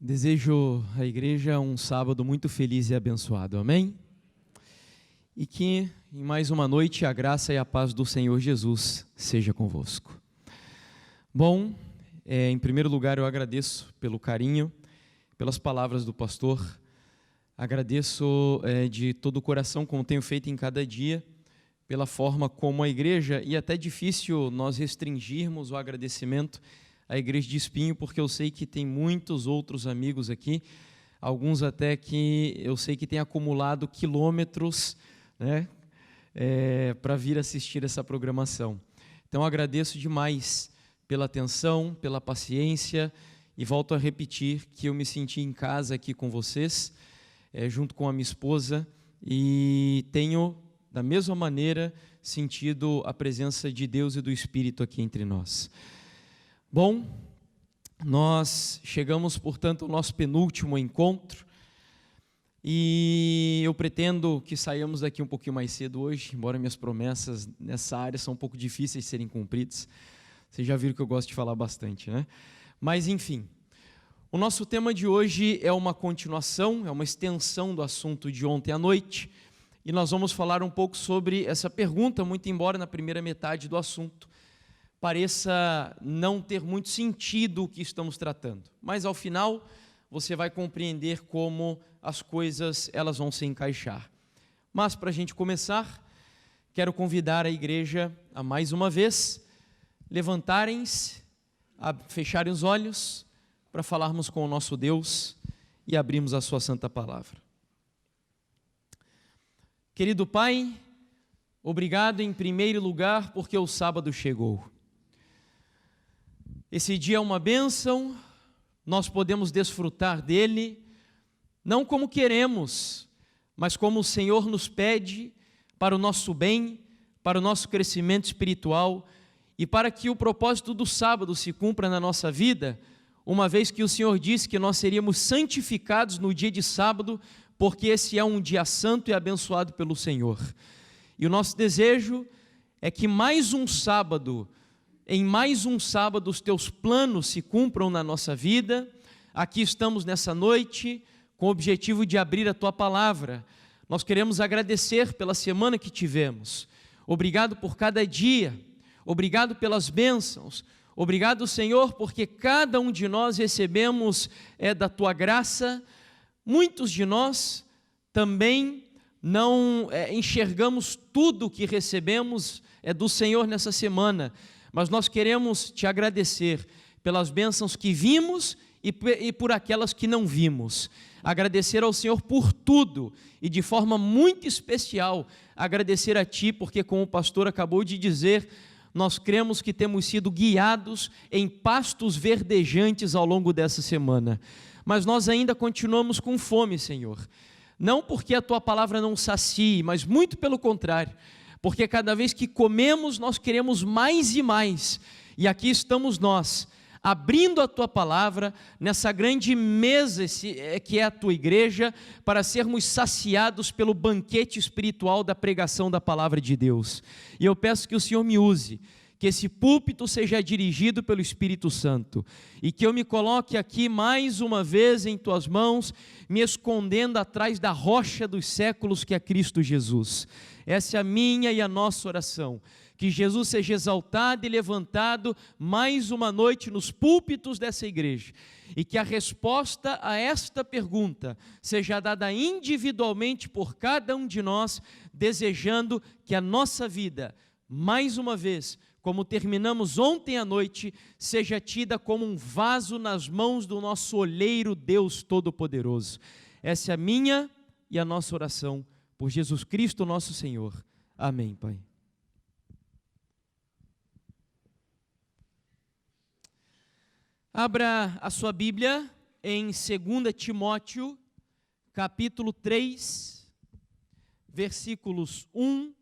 Desejo à igreja um sábado muito feliz e abençoado, amém? E que em mais uma noite a graça e a paz do Senhor Jesus seja convosco. Bom, em primeiro lugar eu agradeço pelo carinho, pelas palavras do pastor, agradeço de todo o coração, como tenho feito em cada dia, pela forma como a igreja, e até difícil nós restringirmos o agradecimento à Igreja de Espinho, porque eu sei que tem muitos outros amigos aqui, alguns até que eu sei que têm acumulado quilômetros, né, para vir assistir essa programação. Então agradeço demais pela atenção, pela paciência, e volto a repetir que eu me senti em casa aqui com vocês, junto com a minha esposa, e tenho, da mesma maneira, sentido a presença de Deus e do Espírito aqui entre nós. Bom, nós chegamos, portanto, ao nosso penúltimo encontro e eu pretendo que saiamos daqui um pouquinho mais cedo hoje, embora minhas promessas nessa área são um pouco difíceis de serem cumpridas. Vocês já viram que eu gosto de falar bastante, né? Mas, enfim, o nosso tema de hoje é uma continuação, é uma extensão do assunto de ontem à noite, e nós vamos falar um pouco sobre essa pergunta, muito embora na primeira metade do assunto pareça não ter muito sentido o que estamos tratando, mas ao final você vai compreender como as coisas elas vão se encaixar. Mas para a gente começar, quero convidar a igreja a mais uma vez levantarem-se, a fecharem os olhos para falarmos com o nosso Deus e abrirmos a sua santa palavra. Querido Pai, obrigado em primeiro lugar porque o sábado chegou. Esse dia é uma bênção, nós podemos desfrutar dele, não como queremos, mas como o Senhor nos pede, para o nosso bem, para o nosso crescimento espiritual e para que o propósito do sábado se cumpra na nossa vida, uma vez que o Senhor disse que nós seríamos santificados no dia de sábado, porque esse é um dia santo e abençoado pelo Senhor. E o nosso desejo é que em mais um sábado os teus planos se cumpram na nossa vida. Aqui estamos nessa noite com o objetivo de abrir a tua palavra. Nós queremos agradecer pela semana que tivemos. Obrigado por cada dia, obrigado pelas bênçãos, obrigado, Senhor, porque cada um de nós recebemos da tua graça. Muitos de nós também não enxergamos tudo o que recebemos do Senhor nessa semana, mas nós queremos te agradecer pelas bênçãos que vimos e por aquelas que não vimos. Agradecer ao Senhor por tudo e de forma muito especial agradecer a Ti, porque como o pastor acabou de dizer, nós cremos que temos sido guiados em pastos verdejantes ao longo dessa semana. Mas nós ainda continuamos com fome, Senhor. Não porque a Tua palavra não sacie, mas muito pelo contrário, porque cada vez que comemos nós queremos mais e mais, e aqui estamos nós, abrindo a Tua palavra, nessa grande mesa que é a Tua igreja, para sermos saciados pelo banquete espiritual da pregação da palavra de Deus. E eu peço que o Senhor me use, que esse púlpito seja dirigido pelo Espírito Santo, e que eu me coloque aqui mais uma vez em Tuas mãos, me escondendo atrás da rocha dos séculos que é Cristo Jesus. Essa é a minha e a nossa oração, que Jesus seja exaltado e levantado mais uma noite nos púlpitos dessa igreja, e que a resposta a esta pergunta seja dada individualmente por cada um de nós, desejando que a nossa vida, mais uma vez, como terminamos ontem à noite, seja tida como um vaso nas mãos do nosso olheiro Deus Todo-Poderoso. Essa é a minha e a nossa oração, por Jesus Cristo nosso Senhor. Amém, Pai. Abra a sua Bíblia em 2 Timóteo, capítulo 3, versículos 1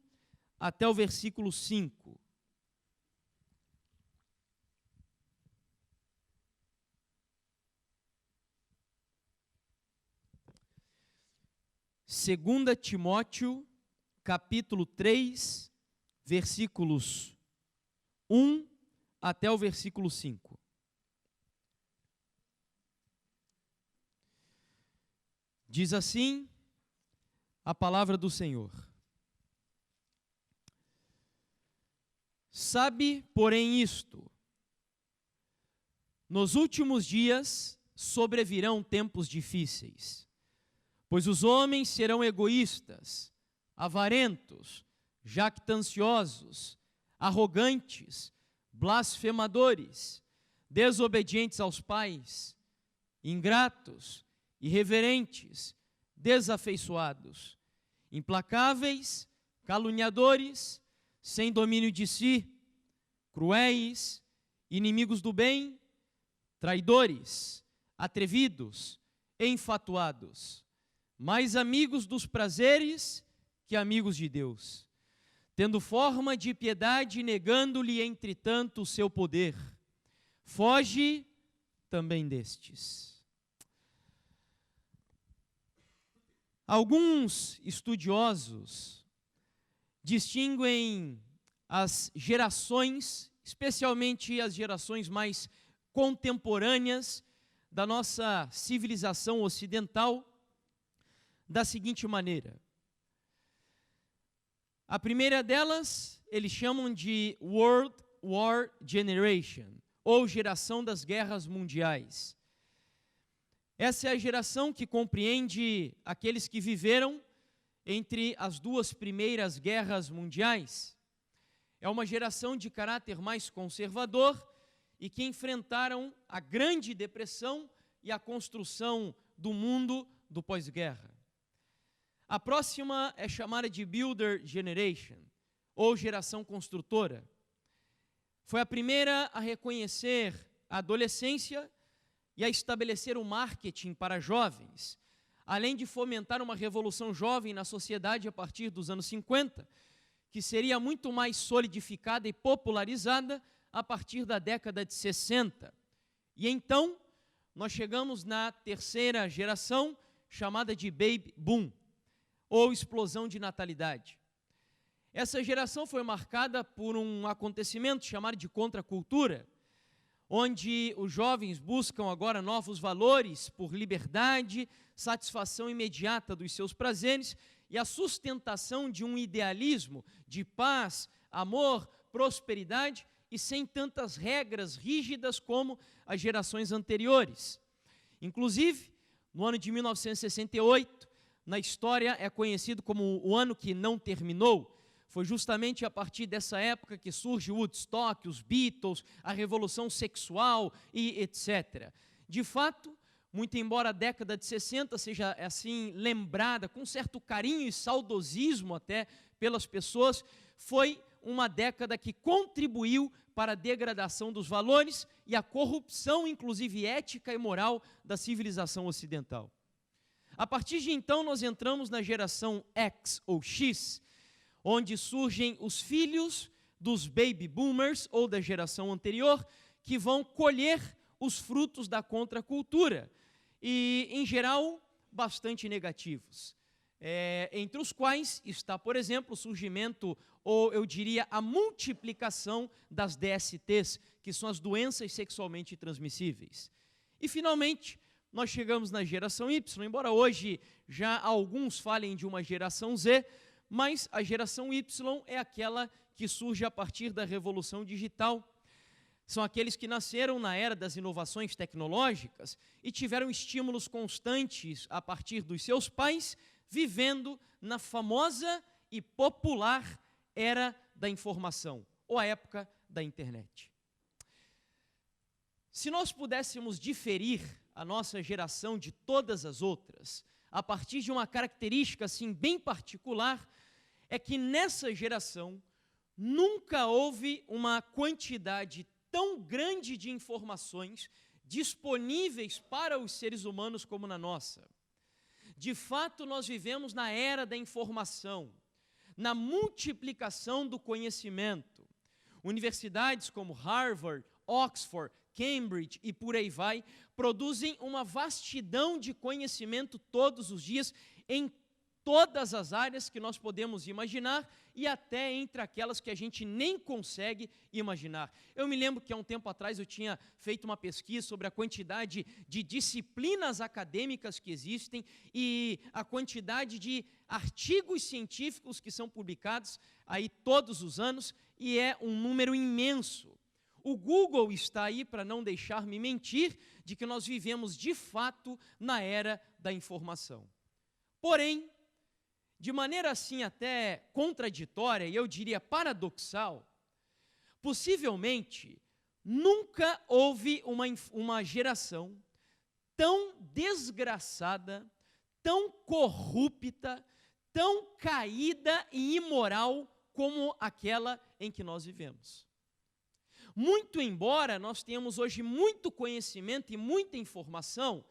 até o versículo 5. 2 Timóteo, capítulo 3, versículos 1 até o versículo 5. Diz assim a palavra do Senhor. Sabe, porém, isto: nos últimos dias sobrevirão tempos difíceis, pois os homens serão egoístas, avarentos, jactanciosos, arrogantes, blasfemadores, desobedientes aos pais, ingratos, irreverentes, desafeiçoados, implacáveis, caluniadores, sem domínio de si, cruéis, inimigos do bem, traidores, atrevidos, enfatuados, mais amigos dos prazeres que amigos de Deus, tendo forma de piedade, negando-lhe, entretanto, o seu poder. Foge também destes. Alguns estudiosos distinguem as gerações, especialmente as gerações mais contemporâneas da nossa civilização ocidental, da seguinte maneira. A primeira delas, eles chamam de World War Generation, ou geração das guerras mundiais. Essa é a geração que compreende aqueles que viveram entre as duas primeiras guerras mundiais. É uma geração de caráter mais conservador e que enfrentaram a Grande Depressão e a construção do mundo do pós-guerra. A próxima é chamada de Builder Generation, ou geração construtora. Foi a primeira a reconhecer a adolescência e a estabelecer o marketing para jovens, além de fomentar uma revolução jovem na sociedade a partir dos anos 50, que seria muito mais solidificada e popularizada a partir da década de 60. E então, nós chegamos na terceira geração, chamada de Baby Boom, ou explosão de natalidade. Essa geração foi marcada por um acontecimento chamado de contracultura, onde os jovens buscam agora novos valores por liberdade, satisfação imediata dos seus prazeres e a sustentação de um idealismo de paz, amor, prosperidade e sem tantas regras rígidas como as gerações anteriores. Inclusive, no ano de 1968, na história é conhecido como o ano que não terminou. Foi justamente a partir dessa época que surge o Woodstock, os Beatles, a revolução sexual e etc. De fato, muito embora a década de 60 seja assim lembrada com certo carinho e saudosismo até pelas pessoas, foi uma década que contribuiu para a degradação dos valores e a corrupção, inclusive ética e moral, da civilização ocidental. A partir de então, nós entramos na geração X ou X, onde surgem os filhos dos baby boomers ou da geração anterior, que vão colher os frutos da contracultura, e, em geral, bastante negativos. Entre os quais está, por exemplo, o surgimento, ou eu diria, a multiplicação das DSTs, que são as doenças sexualmente transmissíveis. E, finalmente, nós chegamos na geração Y, embora hoje já alguns falem de uma geração Z, mas a geração Y é aquela que surge a partir da revolução digital. São aqueles que nasceram na era das inovações tecnológicas e tiveram estímulos constantes a partir dos seus pais, vivendo na famosa e popular era da informação, ou a época da internet. Se nós pudéssemos diferir a nossa geração de todas as outras, a partir de uma característica assim bem particular, é que nessa geração nunca houve uma quantidade tão grande de informações disponíveis para os seres humanos como na nossa. De fato, nós vivemos na era da informação, na multiplicação do conhecimento. Universidades como Harvard, Oxford, Cambridge e por aí vai, produzem uma vastidão de conhecimento todos os dias em todas as áreas que nós podemos imaginar e até entre aquelas que a gente nem consegue imaginar. Eu me lembro que há um tempo atrás eu tinha feito uma pesquisa sobre a quantidade de disciplinas acadêmicas que existem e a quantidade de artigos científicos que são publicados aí todos os anos, e é um número imenso. O Google está aí para não deixar-me mentir de que nós vivemos de fato na era da informação. Porém, de maneira assim até contraditória, e eu diria paradoxal, possivelmente nunca houve uma geração tão desgraçada, tão corrupta, tão caída e imoral como aquela em que nós vivemos. Muito embora nós tenhamos hoje muito conhecimento e muita informação,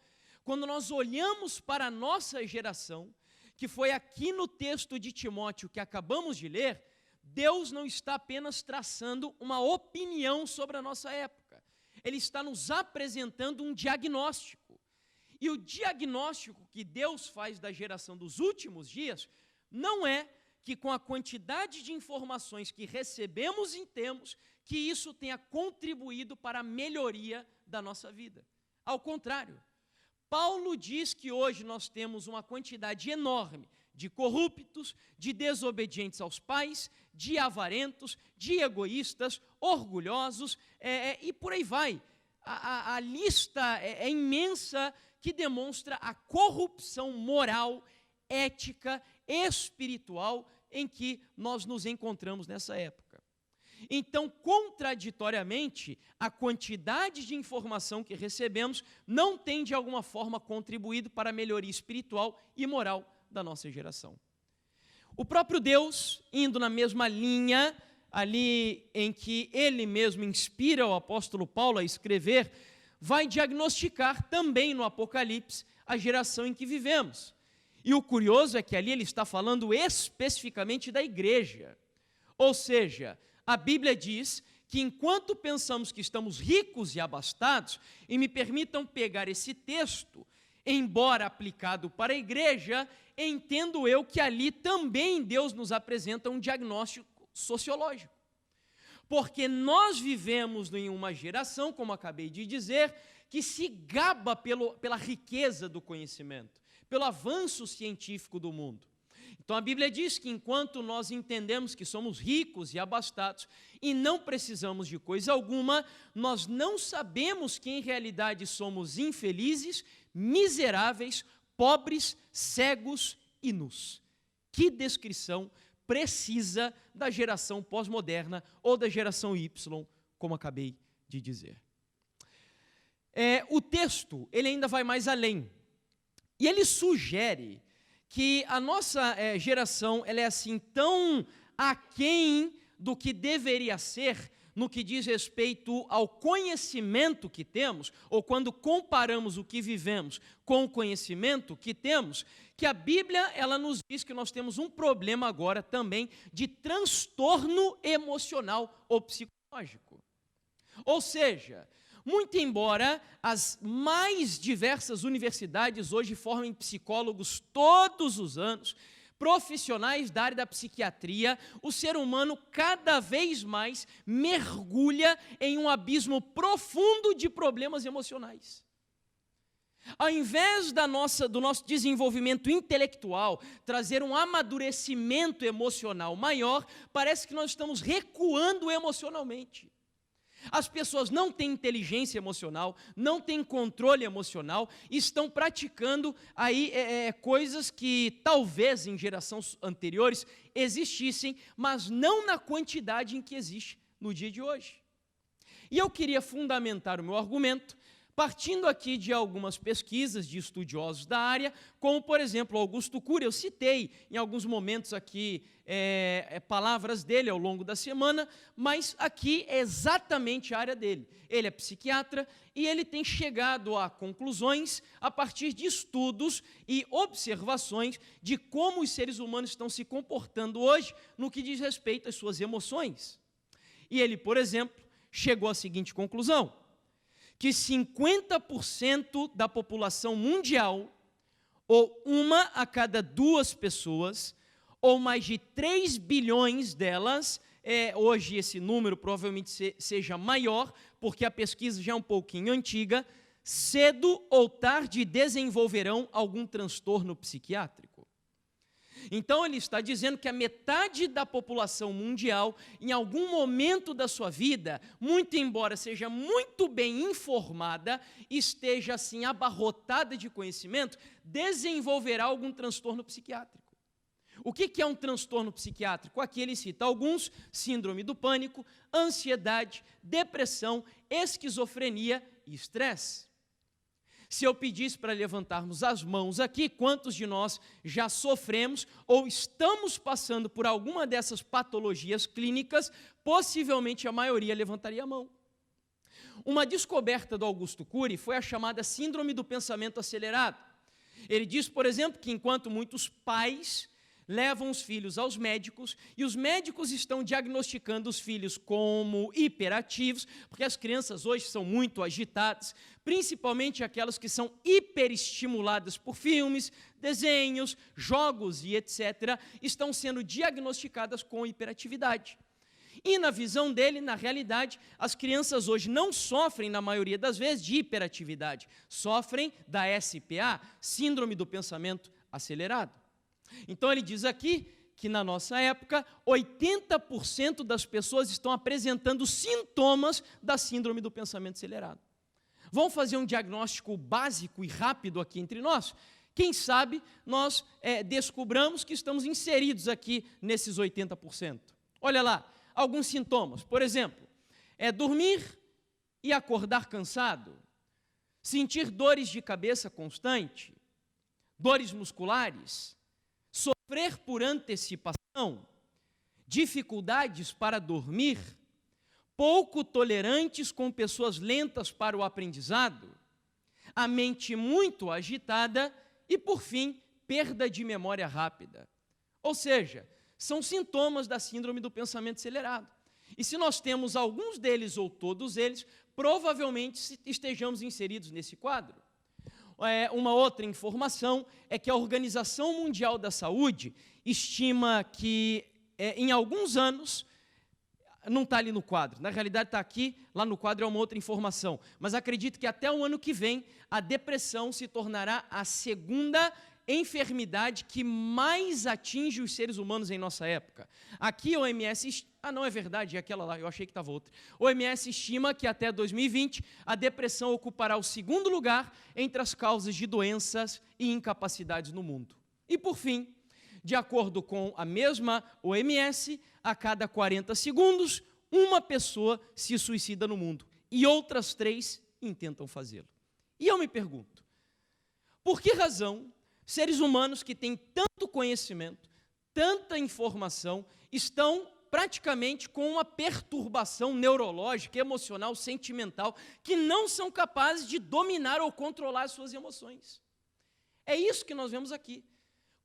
quando nós olhamos para a nossa geração, que foi aqui no texto de Timóteo que acabamos de ler, Deus não está apenas traçando uma opinião sobre a nossa época. Ele está nos apresentando um diagnóstico. E o diagnóstico que Deus faz da geração dos últimos dias não é que com a quantidade de informações que recebemos e temos, que isso tenha contribuído para a melhoria da nossa vida. Ao contrário, Paulo diz que hoje nós temos uma quantidade enorme de corruptos, de desobedientes aos pais, de avarentos, de egoístas, orgulhosos, e por aí vai. A lista é imensa que demonstra a corrupção moral, ética, espiritual em que nós nos encontramos nessa época. Então, contraditoriamente, a quantidade de informação que recebemos não tem, de alguma forma, contribuído para a melhoria espiritual e moral da nossa geração. O próprio Deus, indo na mesma linha, ali em que Ele mesmo inspira o apóstolo Paulo a escrever, vai diagnosticar também no Apocalipse a geração em que vivemos. E o curioso é que ali ele está falando especificamente da igreja. Ou seja, a Bíblia diz que enquanto pensamos que estamos ricos e abastados, e me permitam pegar esse texto, embora aplicado para a igreja, entendo eu que ali também Deus nos apresenta um diagnóstico sociológico. Porque nós vivemos em uma geração, como acabei de dizer, que se gaba pela riqueza do conhecimento, pelo avanço científico do mundo. Então a Bíblia diz que enquanto nós entendemos que somos ricos e abastados e não precisamos de coisa alguma, nós não sabemos que em realidade somos infelizes, miseráveis, pobres, cegos e nus. Que descrição precisa da geração pós-moderna ou da geração Y, como acabei de dizer. O texto, ele ainda vai mais além. E ele sugere que a nossa geração ela é assim tão aquém do que deveria ser no que diz respeito ao conhecimento que temos, ou quando comparamos o que vivemos com o conhecimento que temos, que a Bíblia ela nos diz que nós temos um problema agora também de transtorno emocional ou psicológico. Ou seja, muito embora as mais diversas universidades hoje formem psicólogos todos os anos, profissionais da área da psiquiatria, o ser humano cada vez mais mergulha em um abismo profundo de problemas emocionais. Ao invés do nosso desenvolvimento intelectual trazer um amadurecimento emocional maior, parece que nós estamos recuando emocionalmente. As pessoas não têm inteligência emocional, não têm controle emocional, estão praticando aí coisas que talvez em gerações anteriores existissem, mas não na quantidade em que existe no dia de hoje. E eu queria fundamentar o meu argumento partindo aqui de algumas pesquisas de estudiosos da área, como, por exemplo, Augusto Cury. Eu citei em alguns momentos aqui palavras dele ao longo da semana, mas aqui é exatamente a área dele. Ele é psiquiatra e ele tem chegado a conclusões a partir de estudos e observações de como os seres humanos estão se comportando hoje no que diz respeito às suas emoções. E ele, por exemplo, chegou à seguinte conclusão: que 50% da população mundial ou 1 a cada 2 pessoas, ou mais de 3 bilhões delas, hoje esse número provavelmente seja maior, porque a pesquisa já é um pouquinho antiga, cedo ou tarde desenvolverão algum transtorno psiquiátrico. Então ele está dizendo que a metade da população mundial, em algum momento da sua vida, muito embora seja muito bem informada, esteja assim abarrotada de conhecimento, desenvolverá algum transtorno psiquiátrico. O que é um transtorno psiquiátrico? Aqui ele cita alguns: síndrome do pânico, ansiedade, depressão, esquizofrenia e estresse. Se eu pedisse para levantarmos as mãos aqui, quantos de nós já sofremos ou estamos passando por alguma dessas patologias clínicas? Possivelmente a maioria levantaria a mão. Uma descoberta do Augusto Cury foi a chamada síndrome do pensamento acelerado. Ele diz, por exemplo, que enquanto muitos pais levam os filhos aos médicos, e os médicos estão diagnosticando os filhos como hiperativos, porque as crianças hoje são muito agitadas, principalmente aquelas que são hiperestimuladas por filmes, desenhos, jogos e etc., estão sendo diagnosticadas com hiperatividade. E na visão dele, na realidade, as crianças hoje não sofrem, na maioria das vezes, de hiperatividade, sofrem da SPA, síndrome do pensamento acelerado. Então ele diz aqui que na nossa época, 80% das pessoas estão apresentando sintomas da síndrome do pensamento acelerado. Vamos fazer um diagnóstico básico e rápido aqui entre nós? Quem sabe nós descobramos que estamos inseridos aqui nesses 80%. Olha lá, alguns sintomas. Por exemplo, dormir e acordar cansado, sentir dores de cabeça constante, dores musculares, sofrer por antecipação, dificuldades para dormir, pouco tolerantes com pessoas lentas para o aprendizado, a mente muito agitada e, por fim, perda de memória rápida. Ou seja, são sintomas da síndrome do pensamento acelerado. E se nós temos alguns deles ou todos eles, provavelmente estejamos inseridos nesse quadro. Uma outra informação é que a Organização Mundial da Saúde estima que em alguns anos, não está ali no quadro, na realidade está aqui, lá no quadro é uma outra informação, mas acredito que até o ano que vem a depressão se tornará a segunda enfermidade que mais atinge os seres humanos em nossa época. Aqui a OMS... não é verdade, é aquela lá, eu achei que estava outra. A OMS estima que até 2020 a depressão ocupará o segundo lugar entre as causas de doenças e incapacidades no mundo. E por fim, de acordo com a mesma OMS, a cada 40 segundos, uma pessoa se suicida no mundo e outras 3 intentam fazê-lo. E eu me pergunto, por que razão seres humanos que têm tanto conhecimento, tanta informação, estão praticamente com uma perturbação neurológica, emocional, sentimental, que não são capazes de dominar ou controlar as suas emoções? É isso que nós vemos aqui.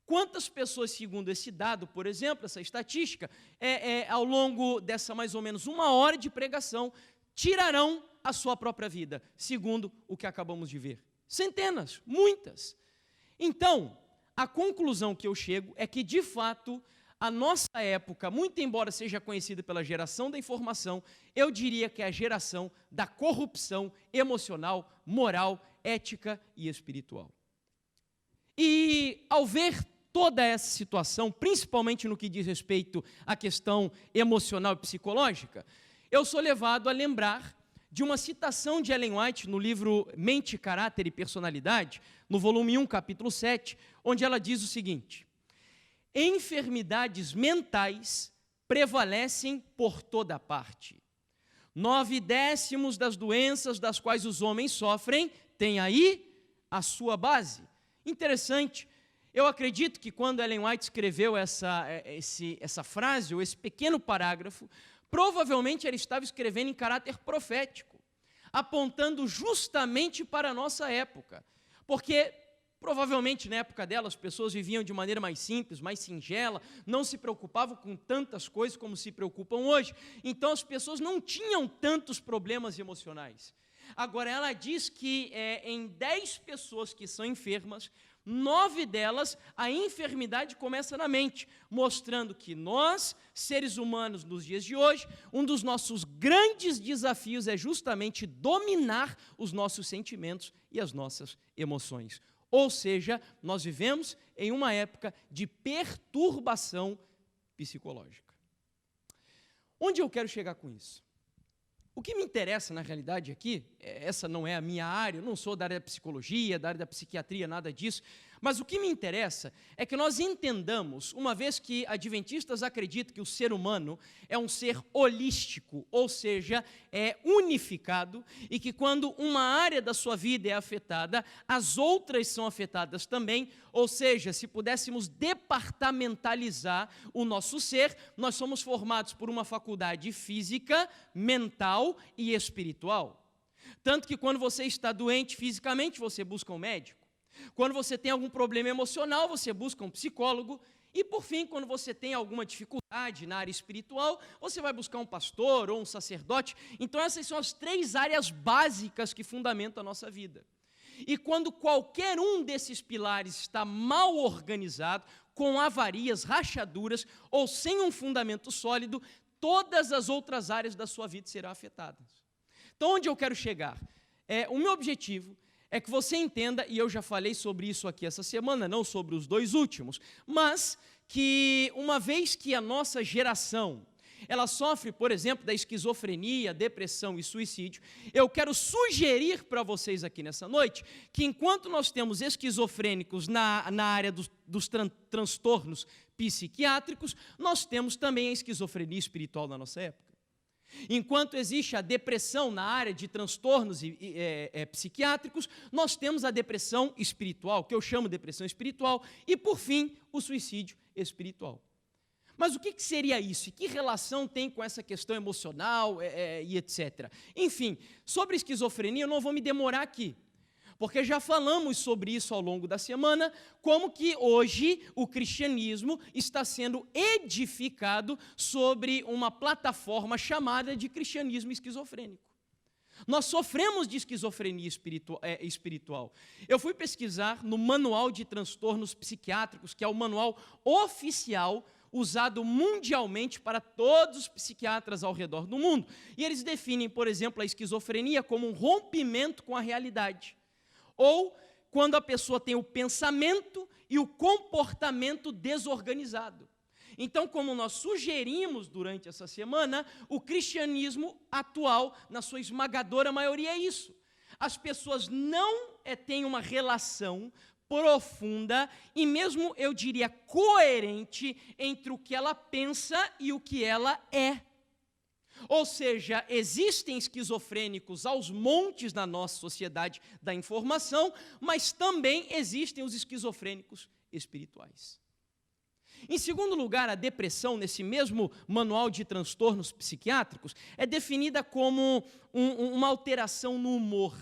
Quantas pessoas, segundo esse dado, por exemplo, essa estatística, ao longo dessa mais ou menos 1 hora de pregação, tirarão a sua própria vida, segundo o que acabamos de ver? Centenas, muitas. Então, a conclusão que eu chego é que, de fato, a nossa época, muito embora seja conhecida pela geração da informação, eu diria que é a geração da corrupção emocional, moral, ética e espiritual. E ao ver toda essa situação, principalmente no que diz respeito à questão emocional e psicológica, eu sou levado a lembrar de uma citação de Ellen White no livro Mente, Caráter e Personalidade, no volume 1, capítulo 7, onde ela diz o seguinte: enfermidades mentais prevalecem por toda parte. 9/10 das doenças das quais os homens sofrem têm aí a sua base. Interessante, eu acredito que quando Ellen White escreveu essa frase, ou esse pequeno parágrafo, provavelmente ela estava escrevendo em caráter profético, apontando justamente para a nossa época, porque provavelmente na época dela as pessoas viviam de maneira mais simples, mais singela, não se preocupavam com tantas coisas como se preocupam hoje, então as pessoas não tinham tantos problemas emocionais. Agora, ela diz que em 10 pessoas que são enfermas, 9 delas, a enfermidade começa na mente, mostrando que nós, seres humanos nos dias de hoje, um dos nossos grandes desafios é justamente dominar os nossos sentimentos e as nossas emoções. Ou seja, nós vivemos em uma época de perturbação psicológica. Onde eu quero chegar com isso? O que me interessa, na realidade, aqui, essa não é a minha área, eu não sou da área da psicologia, da área da psiquiatria, nada disso, mas o que me interessa é que nós entendamos, uma vez que adventistas acreditam que o ser humano é um ser holístico, ou seja, é unificado, e que quando uma área da sua vida é afetada, as outras são afetadas também, ou seja, se pudéssemos departamentalizar o nosso ser, nós somos formados por uma faculdade física, mental e espiritual. Tanto que quando você está doente fisicamente, você busca um médico. Quando você tem algum problema emocional, você busca um psicólogo. E, por fim, quando você tem alguma dificuldade na área espiritual, você vai buscar um pastor ou um sacerdote. Então, essas são as 3 áreas básicas que fundamentam a nossa vida. E quando qualquer um desses pilares está mal organizado, com avarias, rachaduras ou sem um fundamento sólido, todas as outras áreas da sua vida serão afetadas. Então, onde eu quero chegar? O meu objetivo é que você entenda, e eu já falei sobre isso aqui essa semana, não sobre os 2 últimos, mas que uma vez que a nossa geração, ela sofre, por exemplo, da esquizofrenia, depressão e suicídio, eu quero sugerir para vocês aqui nessa noite, que enquanto nós temos esquizofrênicos na área dos transtornos psiquiátricos, nós temos também a esquizofrenia espiritual na nossa época. Enquanto existe a depressão na área de transtornos psiquiátricos, nós temos a depressão espiritual, que eu chamo de depressão espiritual, e, por fim, o suicídio espiritual. Mas o que seria isso? E que relação tem com essa questão emocional e etc.? Enfim, sobre esquizofrenia eu não vou me demorar aqui, porque já falamos sobre isso ao longo da semana, como que hoje o cristianismo está sendo edificado sobre uma plataforma chamada de cristianismo esquizofrênico. Nós sofremos de esquizofrenia espiritual. Eu fui pesquisar no Manual de Transtornos Psiquiátricos, que é o manual oficial usado mundialmente para todos os psiquiatras ao redor do mundo. E eles definem, por exemplo, a esquizofrenia como um rompimento com a realidade. Ou quando a pessoa tem o pensamento e o comportamento desorganizado. Então, como nós sugerimos durante essa semana, o cristianismo atual, na sua esmagadora maioria, é isso. As pessoas não têm uma relação profunda e mesmo, eu diria, coerente entre o que ela pensa e o que ela é. Ou seja, existem esquizofrênicos aos montes na nossa sociedade da informação, mas também existem os esquizofrênicos espirituais. Em segundo lugar, a depressão, nesse mesmo manual de transtornos psiquiátricos, é definida como uma alteração no humor.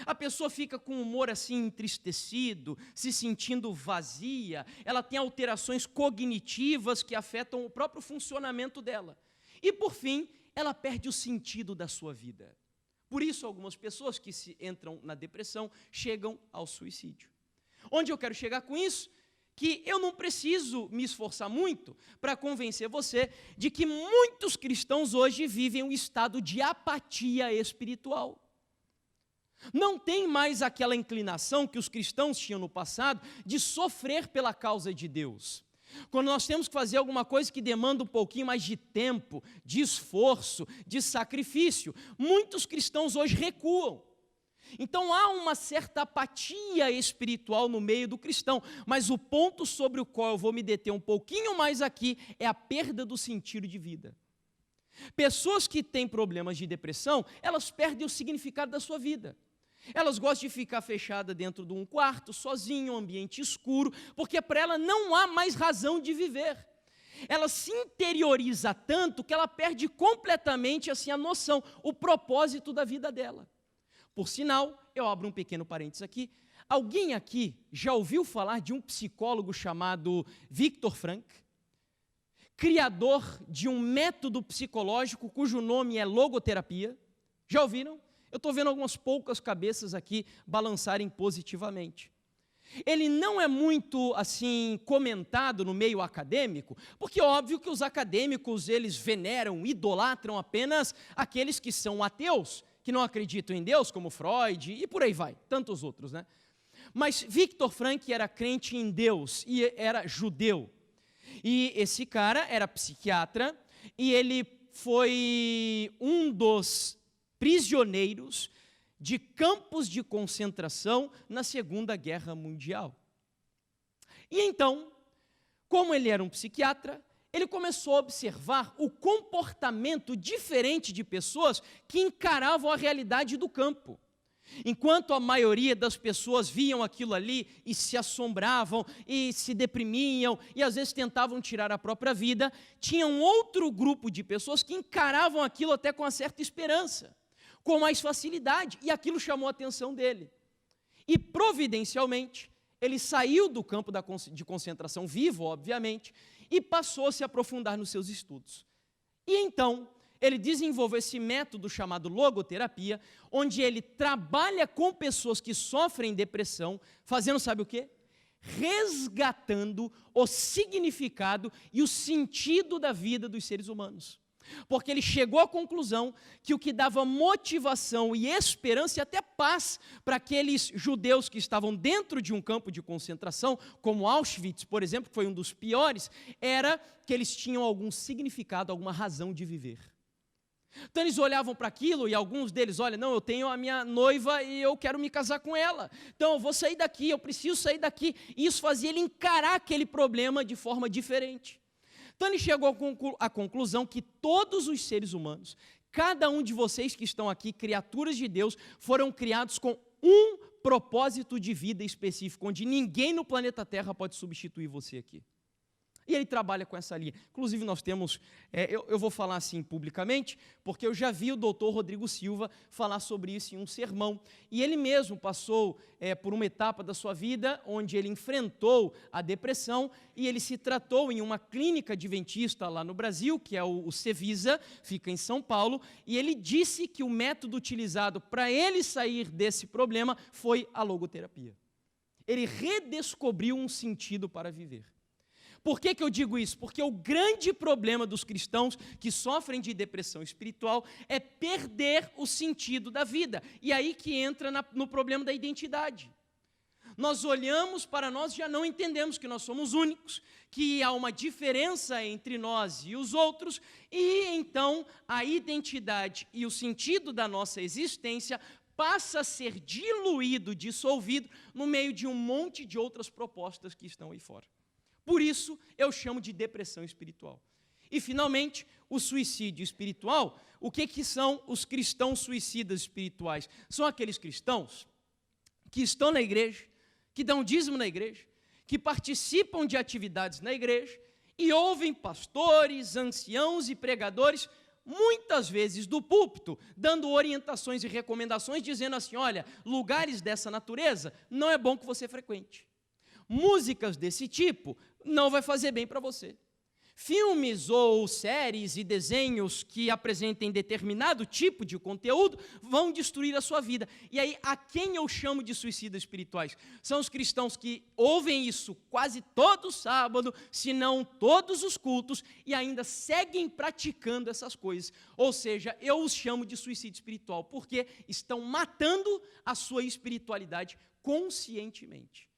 A pessoa fica com o humor assim entristecido, se sentindo vazia, ela tem alterações cognitivas que afetam o próprio funcionamento dela. E, por fim, ela perde o sentido da sua vida. Por isso, algumas pessoas que entram na depressão chegam ao suicídio. Onde eu quero chegar com isso? Que eu não preciso me esforçar muito para convencer você de que muitos cristãos hoje vivem um estado de apatia espiritual. Não tem mais aquela inclinação que os cristãos tinham no passado de sofrer pela causa de Deus. Quando nós temos que fazer alguma coisa que demanda um pouquinho mais de tempo, de esforço, de sacrifício, muitos cristãos hoje recuam. Então há uma certa apatia espiritual no meio do cristão, mas o ponto sobre o qual eu vou me deter um pouquinho mais aqui é a perda do sentido de vida. Pessoas que têm problemas de depressão, elas perdem o significado da sua vida. Elas gostam de ficar fechada dentro de um quarto, sozinha, um ambiente escuro, porque para ela não há mais razão de viver. Ela se interioriza tanto que ela perde completamente assim, a noção, o propósito da vida dela. Por sinal, eu abro um pequeno parênteses aqui, alguém aqui já ouviu falar de um psicólogo chamado Viktor Frankl, criador de um método psicológico cujo nome é logoterapia? Já ouviram? Eu estou vendo algumas poucas cabeças aqui balançarem positivamente. Ele não é muito, assim, comentado no meio acadêmico, porque óbvio que os acadêmicos, eles veneram, idolatram apenas aqueles que são ateus, que não acreditam em Deus, como Freud e por aí vai, tantos outros, né? Mas Viktor Frankl era crente em Deus e era judeu. E esse cara era psiquiatra e ele foi um dos prisioneiros de campos de concentração na Segunda Guerra Mundial. E então, como ele era um psiquiatra, ele começou a observar o comportamento diferente de pessoas que encaravam a realidade do campo. Enquanto a maioria das pessoas viam aquilo ali e se assombravam e se deprimiam e às vezes tentavam tirar a própria vida, tinha um outro grupo de pessoas que encaravam aquilo até com uma certa esperança, com mais facilidade, e aquilo chamou a atenção dele. E providencialmente, ele saiu do campo de concentração vivo, obviamente, e passou a se aprofundar nos seus estudos. E então, ele desenvolveu esse método chamado logoterapia, onde ele trabalha com pessoas que sofrem depressão, fazendo sabe o quê? Resgatando o significado e o sentido da vida dos seres humanos. Porque ele chegou à conclusão que o que dava motivação e esperança e até paz para aqueles judeus que estavam dentro de um campo de concentração, como Auschwitz, por exemplo, que foi um dos piores, era que eles tinham algum significado, alguma razão de viver. Então eles olhavam para aquilo e alguns deles, olha, não, eu tenho a minha noiva e eu quero me casar com ela, então eu vou sair daqui, eu preciso sair daqui. E isso fazia ele encarar aquele problema de forma diferente. Então ele chegou à conclusão que todos os seres humanos, cada um de vocês que estão aqui, criaturas de Deus, foram criados com um propósito de vida específico, onde ninguém no planeta Terra pode substituir você aqui. E ele trabalha com essa linha. Inclusive nós temos, eu vou falar assim publicamente, porque eu já vi o doutor Rodrigo Silva falar sobre isso em um sermão. E ele mesmo passou por uma etapa da sua vida onde ele enfrentou a depressão e ele se tratou em uma clínica adventista lá no Brasil, que é o Cevisa, fica em São Paulo, e ele disse que o método utilizado para ele sair desse problema foi a logoterapia. Ele redescobriu um sentido para viver. Por que eu digo isso? Porque o grande problema dos cristãos que sofrem de depressão espiritual é perder o sentido da vida. E aí que entra no problema da identidade. Nós olhamos para nós e já não entendemos que nós somos únicos, que há uma diferença entre nós e os outros, e então a identidade e o sentido da nossa existência passa a ser diluído, dissolvido, no meio de um monte de outras propostas que estão aí fora. Por isso, eu chamo de depressão espiritual. E, finalmente, o suicídio espiritual. O que são os cristãos suicidas espirituais? São aqueles cristãos que estão na igreja, que dão dízimo na igreja, que participam de atividades na igreja e ouvem pastores, anciãos e pregadores, muitas vezes do púlpito, dando orientações e recomendações, dizendo assim, olha, lugares dessa natureza não é bom que você frequente. Músicas desse tipo não vai fazer bem para você. Filmes ou séries e desenhos que apresentem determinado tipo de conteúdo vão destruir a sua vida. E aí, a quem eu chamo de suicidas espirituais? São os cristãos que ouvem isso quase todo sábado, se não todos os cultos, e ainda seguem praticando essas coisas. Ou seja, eu os chamo de suicídio espiritual, porque estão matando a sua espiritualidade conscientemente.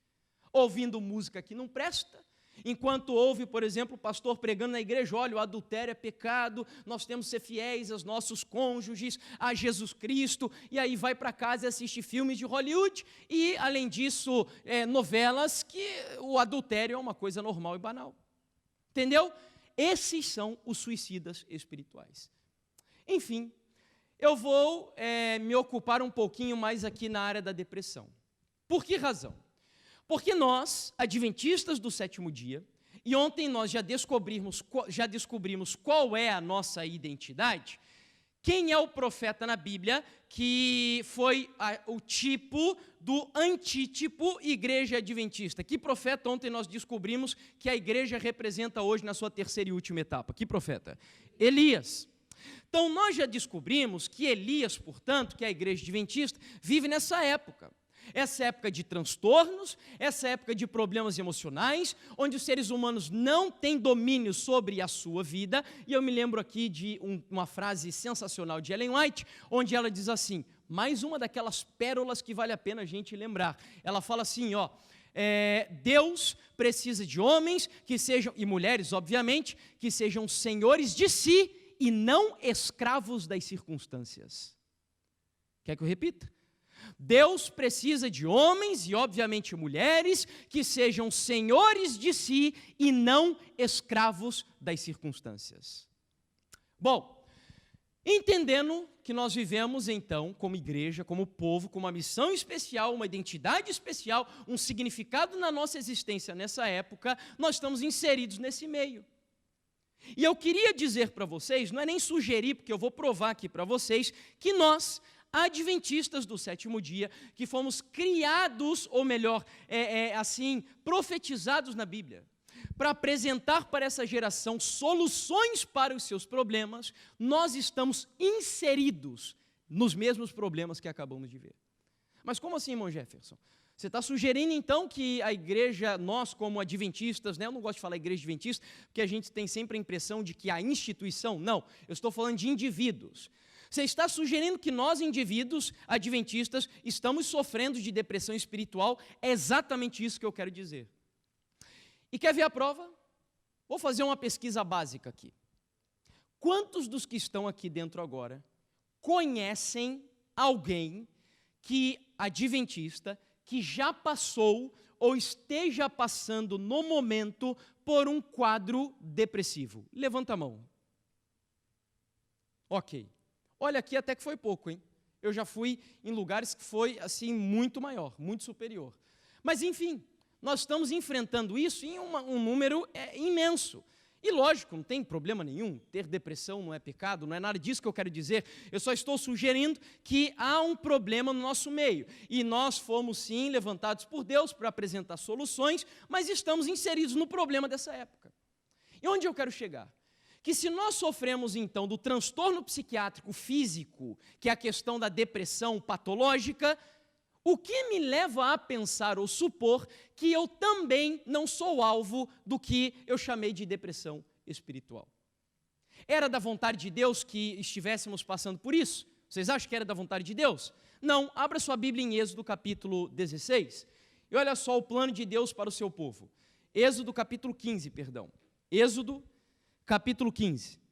Ouvindo música que não presta, enquanto ouve, por exemplo, o pastor pregando na igreja, olha, o adultério é pecado, nós temos que ser fiéis aos nossos cônjuges, a Jesus Cristo, e aí vai para casa e assiste filmes de Hollywood, e, além disso, novelas que o adultério é uma coisa normal e banal. Entendeu? Esses são os suicidas espirituais. Enfim, eu vou me ocupar um pouquinho mais aqui na área da depressão. Por que razão? Porque nós, adventistas do sétimo dia, e ontem nós já descobrimos qual é a nossa identidade, quem é o profeta na Bíblia que foi o tipo do antítipo igreja adventista? Que profeta ontem nós descobrimos que a igreja representa hoje na sua terceira e última etapa? Que profeta? Elias. Então, nós já descobrimos que Elias, portanto, que é a igreja adventista, vive nessa época. Essa época de transtornos, essa época de problemas emocionais, onde os seres humanos não têm domínio sobre a sua vida. E eu me lembro aqui de uma frase sensacional de Ellen White, onde ela diz assim, mais uma daquelas pérolas que vale a pena a gente lembrar. Ela fala assim, Deus precisa de homens que sejam, e mulheres, obviamente, que sejam senhores de si e não escravos das circunstâncias. Quer que eu repita? Deus precisa de homens e, obviamente, mulheres que sejam senhores de si e não escravos das circunstâncias. Bom, entendendo que nós vivemos, então, como igreja, como povo, com uma missão especial, uma identidade especial, um significado na nossa existência nessa época, nós estamos inseridos nesse meio. E eu queria dizer para vocês, não é nem sugerir, porque eu vou provar aqui para vocês, que nós, adventistas do sétimo dia, que fomos criados, ou melhor, profetizados na Bíblia, para apresentar para essa geração soluções para os seus problemas, nós estamos inseridos nos mesmos problemas que acabamos de ver. Mas como assim, irmão Jefferson? Você está sugerindo, então, que a igreja, nós como adventistas, eu não gosto de falar igreja adventista, porque a gente tem sempre a impressão de que a instituição, não, eu estou falando de indivíduos. Você está sugerindo que nós, indivíduos adventistas, estamos sofrendo de depressão espiritual? É exatamente isso que eu quero dizer. E quer ver a prova? Vou fazer uma pesquisa básica aqui. Quantos dos que estão aqui dentro agora conhecem alguém adventista, que já passou ou esteja passando no momento por um quadro depressivo? Levanta a mão. Ok. Olha, aqui até que foi pouco, hein? Eu já fui em lugares que foi, assim, muito maior, muito superior. Mas, enfim, nós estamos enfrentando isso em um número imenso. E, lógico, não tem problema nenhum, ter depressão não é pecado, não é nada disso que eu quero dizer. Eu só estou sugerindo que há um problema no nosso meio. E nós fomos, sim, levantados por Deus para apresentar soluções, mas estamos inseridos no problema dessa época. E onde eu quero chegar? Que se nós sofremos, então, do transtorno psiquiátrico físico, que é a questão da depressão patológica, o que me leva a pensar ou supor que eu também não sou alvo do que eu chamei de depressão espiritual? Era da vontade de Deus que estivéssemos passando por isso? Vocês acham que era da vontade de Deus? Não, abra sua Bíblia em Êxodo capítulo 16 e olha só o plano de Deus para o seu povo. Êxodo capítulo 15, perdão. Êxodo capítulo 15.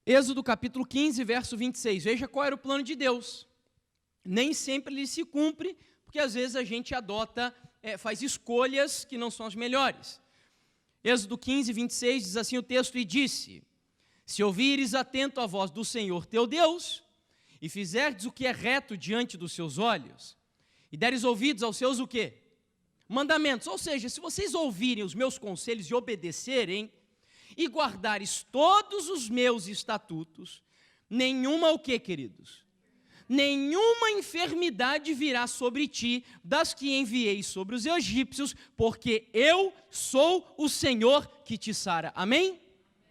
Êxodo capítulo 15, verso 26. Veja qual era o plano de Deus. Nem sempre ele se cumpre, porque às vezes a gente faz escolhas que não são as melhores. Êxodo 15, 26 diz assim o texto, e disse, se ouvires atento a voz do Senhor teu Deus, e fizerdes o que é reto diante dos seus olhos, e deres ouvidos aos seus o quê? Mandamentos. Ou seja, se vocês ouvirem os meus conselhos e obedecerem, e guardares todos os meus estatutos, nenhuma o quê, queridos? Nenhuma enfermidade virá sobre ti, das que enviei sobre os egípcios, porque eu sou o Senhor que te sara. Amém?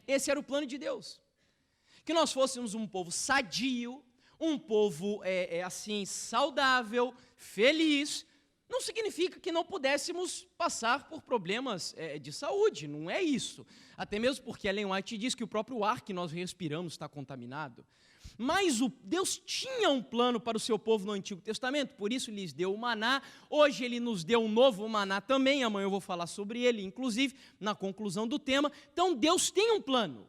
Esse era o plano de Deus. Que nós fôssemos um povo sadio, um povo assim, saudável, feliz. Não significa que não pudéssemos passar por problemas de saúde, não é isso. Até mesmo porque Ellen White diz que o próprio ar que nós respiramos está contaminado. Mas Deus tinha um plano para o seu povo no Antigo Testamento, por isso lhes deu o maná. Hoje ele nos deu um novo maná também, amanhã eu vou falar sobre ele, inclusive, na conclusão do tema. Então Deus tem um plano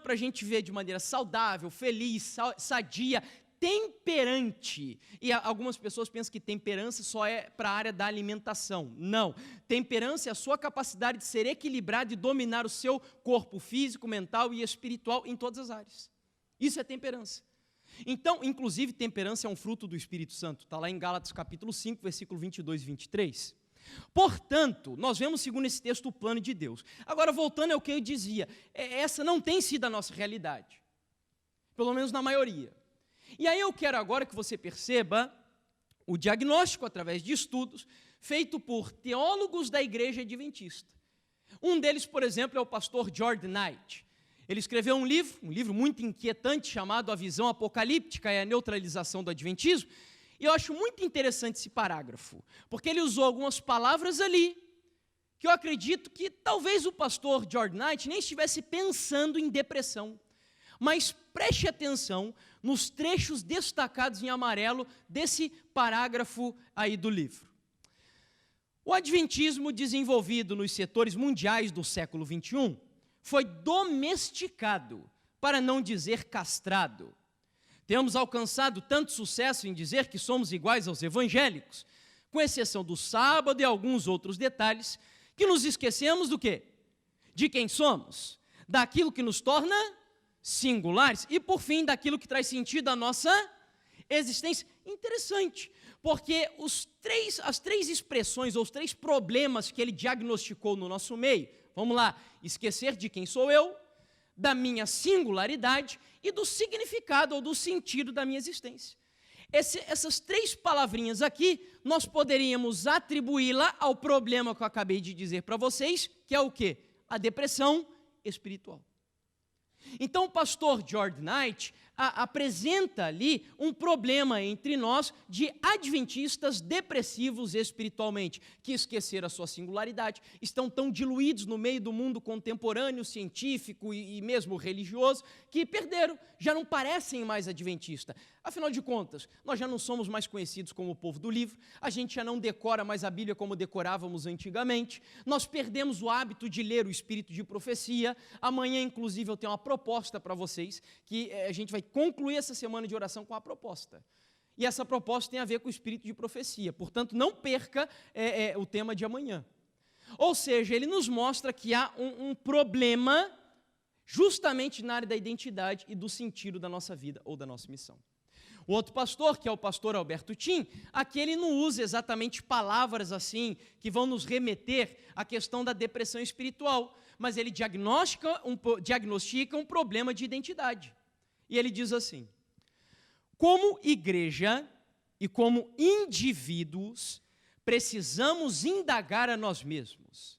para a gente viver de maneira saudável, feliz, sadia, temperante. E algumas pessoas pensam que temperança só é para a área da alimentação. Não. Temperança é a sua capacidade de ser equilibrado e dominar o seu corpo físico, mental e espiritual em todas as áreas. Isso é temperança. Então, inclusive, temperança é um fruto do Espírito Santo. Está lá em Gálatas capítulo 5, versículo 22 e 23. Portanto, nós vemos, segundo esse texto, o plano de Deus. Agora, voltando ao que eu dizia, essa não tem sido a nossa realidade. Pelo menos na maioria. E aí eu quero agora que você perceba o diagnóstico através de estudos feito por teólogos da igreja adventista. Um deles, por exemplo, é o pastor George Knight. Ele escreveu um livro muito inquietante, chamado A Visão Apocalíptica e a Neutralização do Adventismo, e eu acho muito interessante esse parágrafo, porque ele usou algumas palavras ali, que eu acredito que talvez o pastor George Knight nem estivesse pensando em depressão, mas preste atenção nos trechos destacados em amarelo desse parágrafo aí do livro. O adventismo desenvolvido nos setores mundiais do século XXI foi domesticado, para não dizer castrado. Temos alcançado tanto sucesso em dizer que somos iguais aos evangélicos, com exceção do sábado e alguns outros detalhes, que nos esquecemos do quê? De quem somos, daquilo que nos torna singulares e, por fim, daquilo que traz sentido à nossa existência. Interessante, porque as três expressões ou os três problemas que ele diagnosticou no nosso meio, vamos lá, esquecer de quem sou eu, da minha singularidade e do significado ou do sentido da minha existência. Essas três palavrinhas aqui, nós poderíamos atribuí-la ao problema que eu acabei de dizer para vocês, que é o quê? A depressão espiritual. Então, o pastor George Knight apresenta ali um problema entre nós de adventistas depressivos espiritualmente, que esqueceram a sua singularidade, estão tão diluídos no meio do mundo contemporâneo, científico e mesmo religioso, que perderam, já não parecem mais adventistas. Afinal de contas, nós já não somos mais conhecidos como o povo do livro, a gente já não decora mais a Bíblia como decorávamos antigamente, nós perdemos o hábito de ler o espírito de profecia. Amanhã, inclusive, eu tenho uma proposta para vocês, que a gente vai concluir essa semana de oração com a proposta. E essa proposta tem a ver com o espírito de profecia, portanto, não perca o tema de amanhã. Ou seja, ele nos mostra que há um problema justamente na área da identidade e do sentido da nossa vida ou da nossa missão. O outro pastor, que é o pastor Alberto Tim, aqui ele não usa exatamente palavras assim, que vão nos remeter à questão da depressão espiritual, mas ele diagnostica um problema de identidade. E ele diz assim: como igreja e como indivíduos, precisamos indagar a nós mesmos.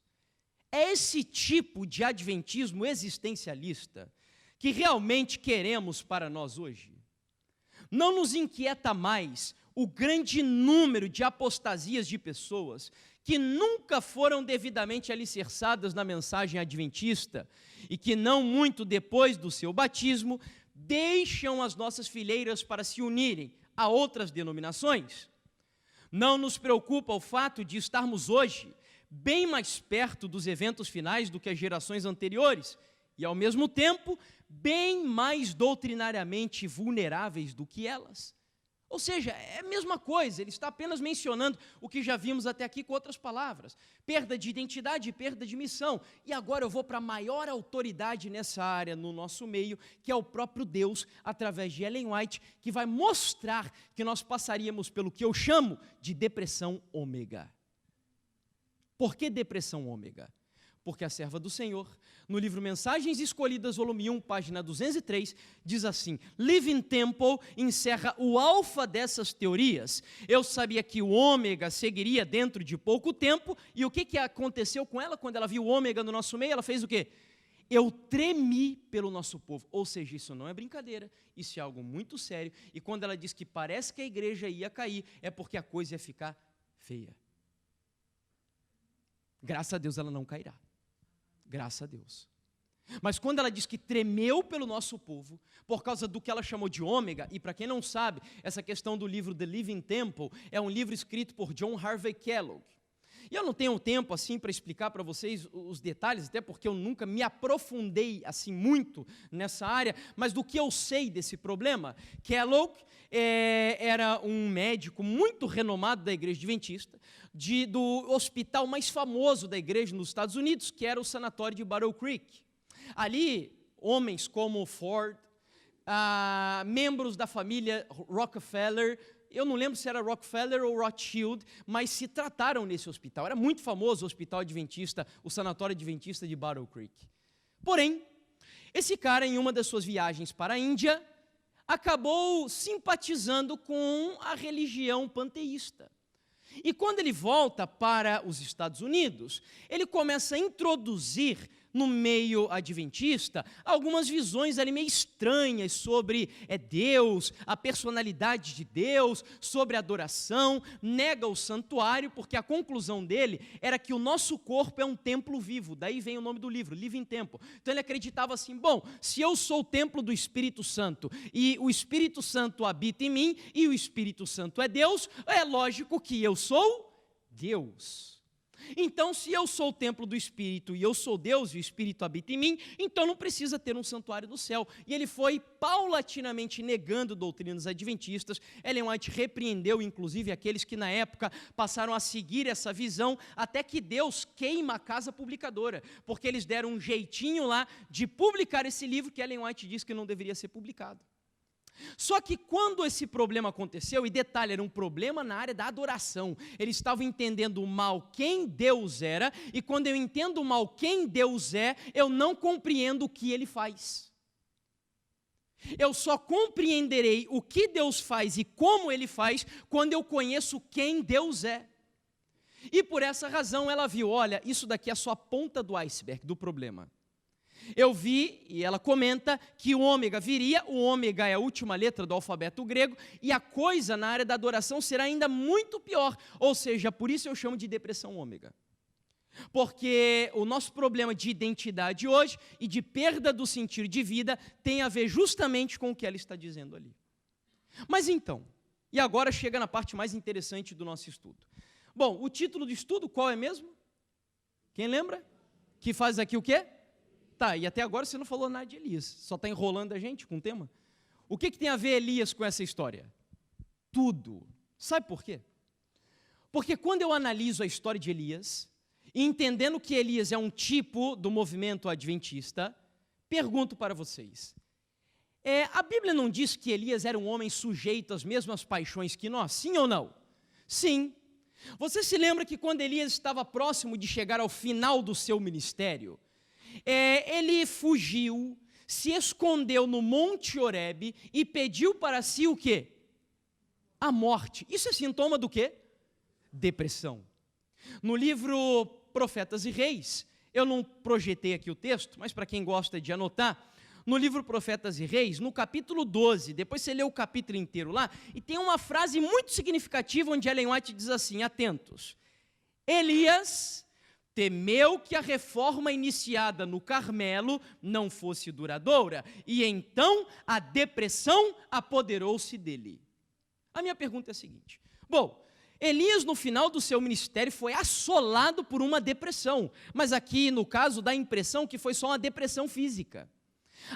É esse tipo de adventismo existencialista que realmente queremos para nós hoje? Não nos inquieta mais o grande número de apostasias de pessoas que nunca foram devidamente alicerçadas na mensagem adventista e que não muito depois do seu batismo deixam as nossas fileiras para se unirem a outras denominações? Não nos preocupa o fato de estarmos hoje bem mais perto dos eventos finais do que as gerações anteriores e, ao mesmo tempo, bem mais doutrinariamente vulneráveis do que elas? Ou seja, é a mesma coisa, ele está apenas mencionando o que já vimos até aqui com outras palavras. Perda de identidade e perda de missão. E agora eu vou para a maior autoridade nessa área no nosso meio, que é o próprio Deus, através de Ellen White, que vai mostrar que nós passaríamos pelo que eu chamo de depressão ômega. Por que depressão ômega? Porque a serva do Senhor, no livro Mensagens Escolhidas, volume 1, página 203, diz assim: Living Temple encerra o alfa dessas teorias. Eu sabia que o ômega seguiria dentro de pouco tempo, e o que aconteceu com ela quando ela viu o ômega no nosso meio? Ela fez o quê? Eu tremi pelo nosso povo. Ou seja, isso não é brincadeira, isso é algo muito sério, e quando ela diz que parece que a igreja ia cair, é porque a coisa ia ficar feia. Graças a Deus ela não cairá. Graças a Deus. Mas quando ela diz que tremeu pelo nosso povo, por causa do que ela chamou de ômega, e para quem não sabe, essa questão do livro The Living Temple é um livro escrito por John Harvey Kellogg. E eu não tenho tempo assim para explicar para vocês os detalhes, até porque eu nunca me aprofundei assim muito nessa área, mas do que eu sei desse problema, Kellogg era um médico muito renomado da igreja adventista, do hospital mais famoso da igreja nos Estados Unidos, que era o sanatório de Battle Creek. Ali, homens como Ford, membros da família Rockefeller, eu não lembro se era Rockefeller ou Rothschild, mas se trataram nesse hospital. Era muito famoso o hospital adventista, o sanatório adventista de Battle Creek. Porém, esse cara, em uma das suas viagens para a Índia, acabou simpatizando com a religião panteísta. E quando ele volta para os Estados Unidos, ele começa a introduzir no meio adventista algumas visões ali meio estranhas sobre Deus, a personalidade de Deus, sobre a adoração, nega o santuário, porque a conclusão dele era que o nosso corpo é um templo vivo, daí vem o nome do livro, Living Temple. Então ele acreditava assim, bom, se eu sou o templo do Espírito Santo e o Espírito Santo habita em mim e o Espírito Santo é Deus, é lógico que eu sou Deus. Então, se eu sou o templo do Espírito e eu sou Deus e o Espírito habita em mim, então não precisa ter um santuário no céu. E ele foi paulatinamente negando doutrinas adventistas. Ellen White repreendeu, inclusive, aqueles que na época passaram a seguir essa visão, até que Deus queima a casa publicadora, porque eles deram um jeitinho lá de publicar esse livro que Ellen White diz que não deveria ser publicado. Só que quando esse problema aconteceu, e detalhe, era um problema na área da adoração, eles estavam entendendo mal quem Deus era, e quando eu entendo mal quem Deus é, eu não compreendo o que Ele faz. Eu só compreenderei o que Deus faz e como Ele faz, quando eu conheço quem Deus é. E por essa razão ela viu, olha, isso daqui é só a ponta do iceberg do problema. Eu vi, e ela comenta, que o ômega viria, o ômega é a última letra do alfabeto grego, e a coisa na área da adoração será ainda muito pior, ou seja, por isso eu chamo de depressão ômega. Porque o nosso problema de identidade hoje e de perda do sentido de vida tem a ver justamente com o que ela está dizendo ali. Mas então, e agora chega na parte mais interessante do nosso estudo. Bom, o título do estudo qual é mesmo? Quem lembra? Que faz aqui o quê? Tá, e até agora você não falou nada de Elias, só está enrolando a gente com o tema. O que tem a ver Elias com essa história? Tudo. Sabe por quê? Porque quando eu analiso a história de Elias, e entendendo que Elias é um tipo do movimento adventista, pergunto para vocês, a Bíblia não diz que Elias era um homem sujeito às mesmas paixões que nós, sim ou não? Sim. Você se lembra que quando Elias estava próximo de chegar ao final do seu ministério, ele fugiu, se escondeu no Monte Horebe e pediu para si o quê? A morte. Isso é sintoma do quê? Depressão. No livro Profetas e Reis, eu não projetei aqui o texto, mas para quem gosta de anotar, no livro Profetas e Reis, no capítulo 12, depois você lê o capítulo inteiro lá, e tem uma frase muito significativa onde Ellen White diz assim, atentos, Elias temeu que a reforma iniciada no Carmelo não fosse duradoura, e então a depressão apoderou-se dele. A minha pergunta é a seguinte, bom, Elias no final do seu ministério foi assolado por uma depressão, mas aqui no caso dá a impressão que foi só uma depressão física.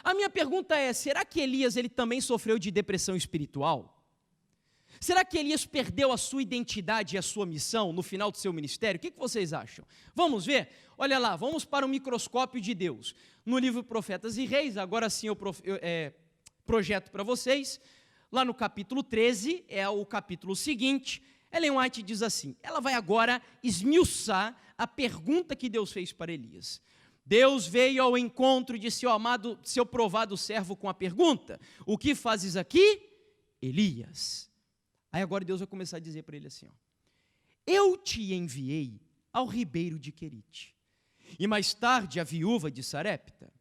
A minha pergunta é, será que Elias ele também sofreu de depressão espiritual? Será que Elias perdeu a sua identidade e a sua missão no final do seu ministério? O que vocês acham? Vamos ver? Olha lá, vamos para o microscópio de Deus. No livro Profetas e Reis, agora sim eu projeto para vocês, lá no capítulo 13, é o capítulo seguinte, Ellen White diz assim, ela vai agora esmiuçar a pergunta que Deus fez para Elias. Deus veio ao encontro de seu amado, seu provado servo com a pergunta, o que fazes aqui, Elias? Aí agora Deus vai começar a dizer para ele assim, ó, eu te enviei ao ribeiro de Querite, e mais tarde a viúva de Sarepta.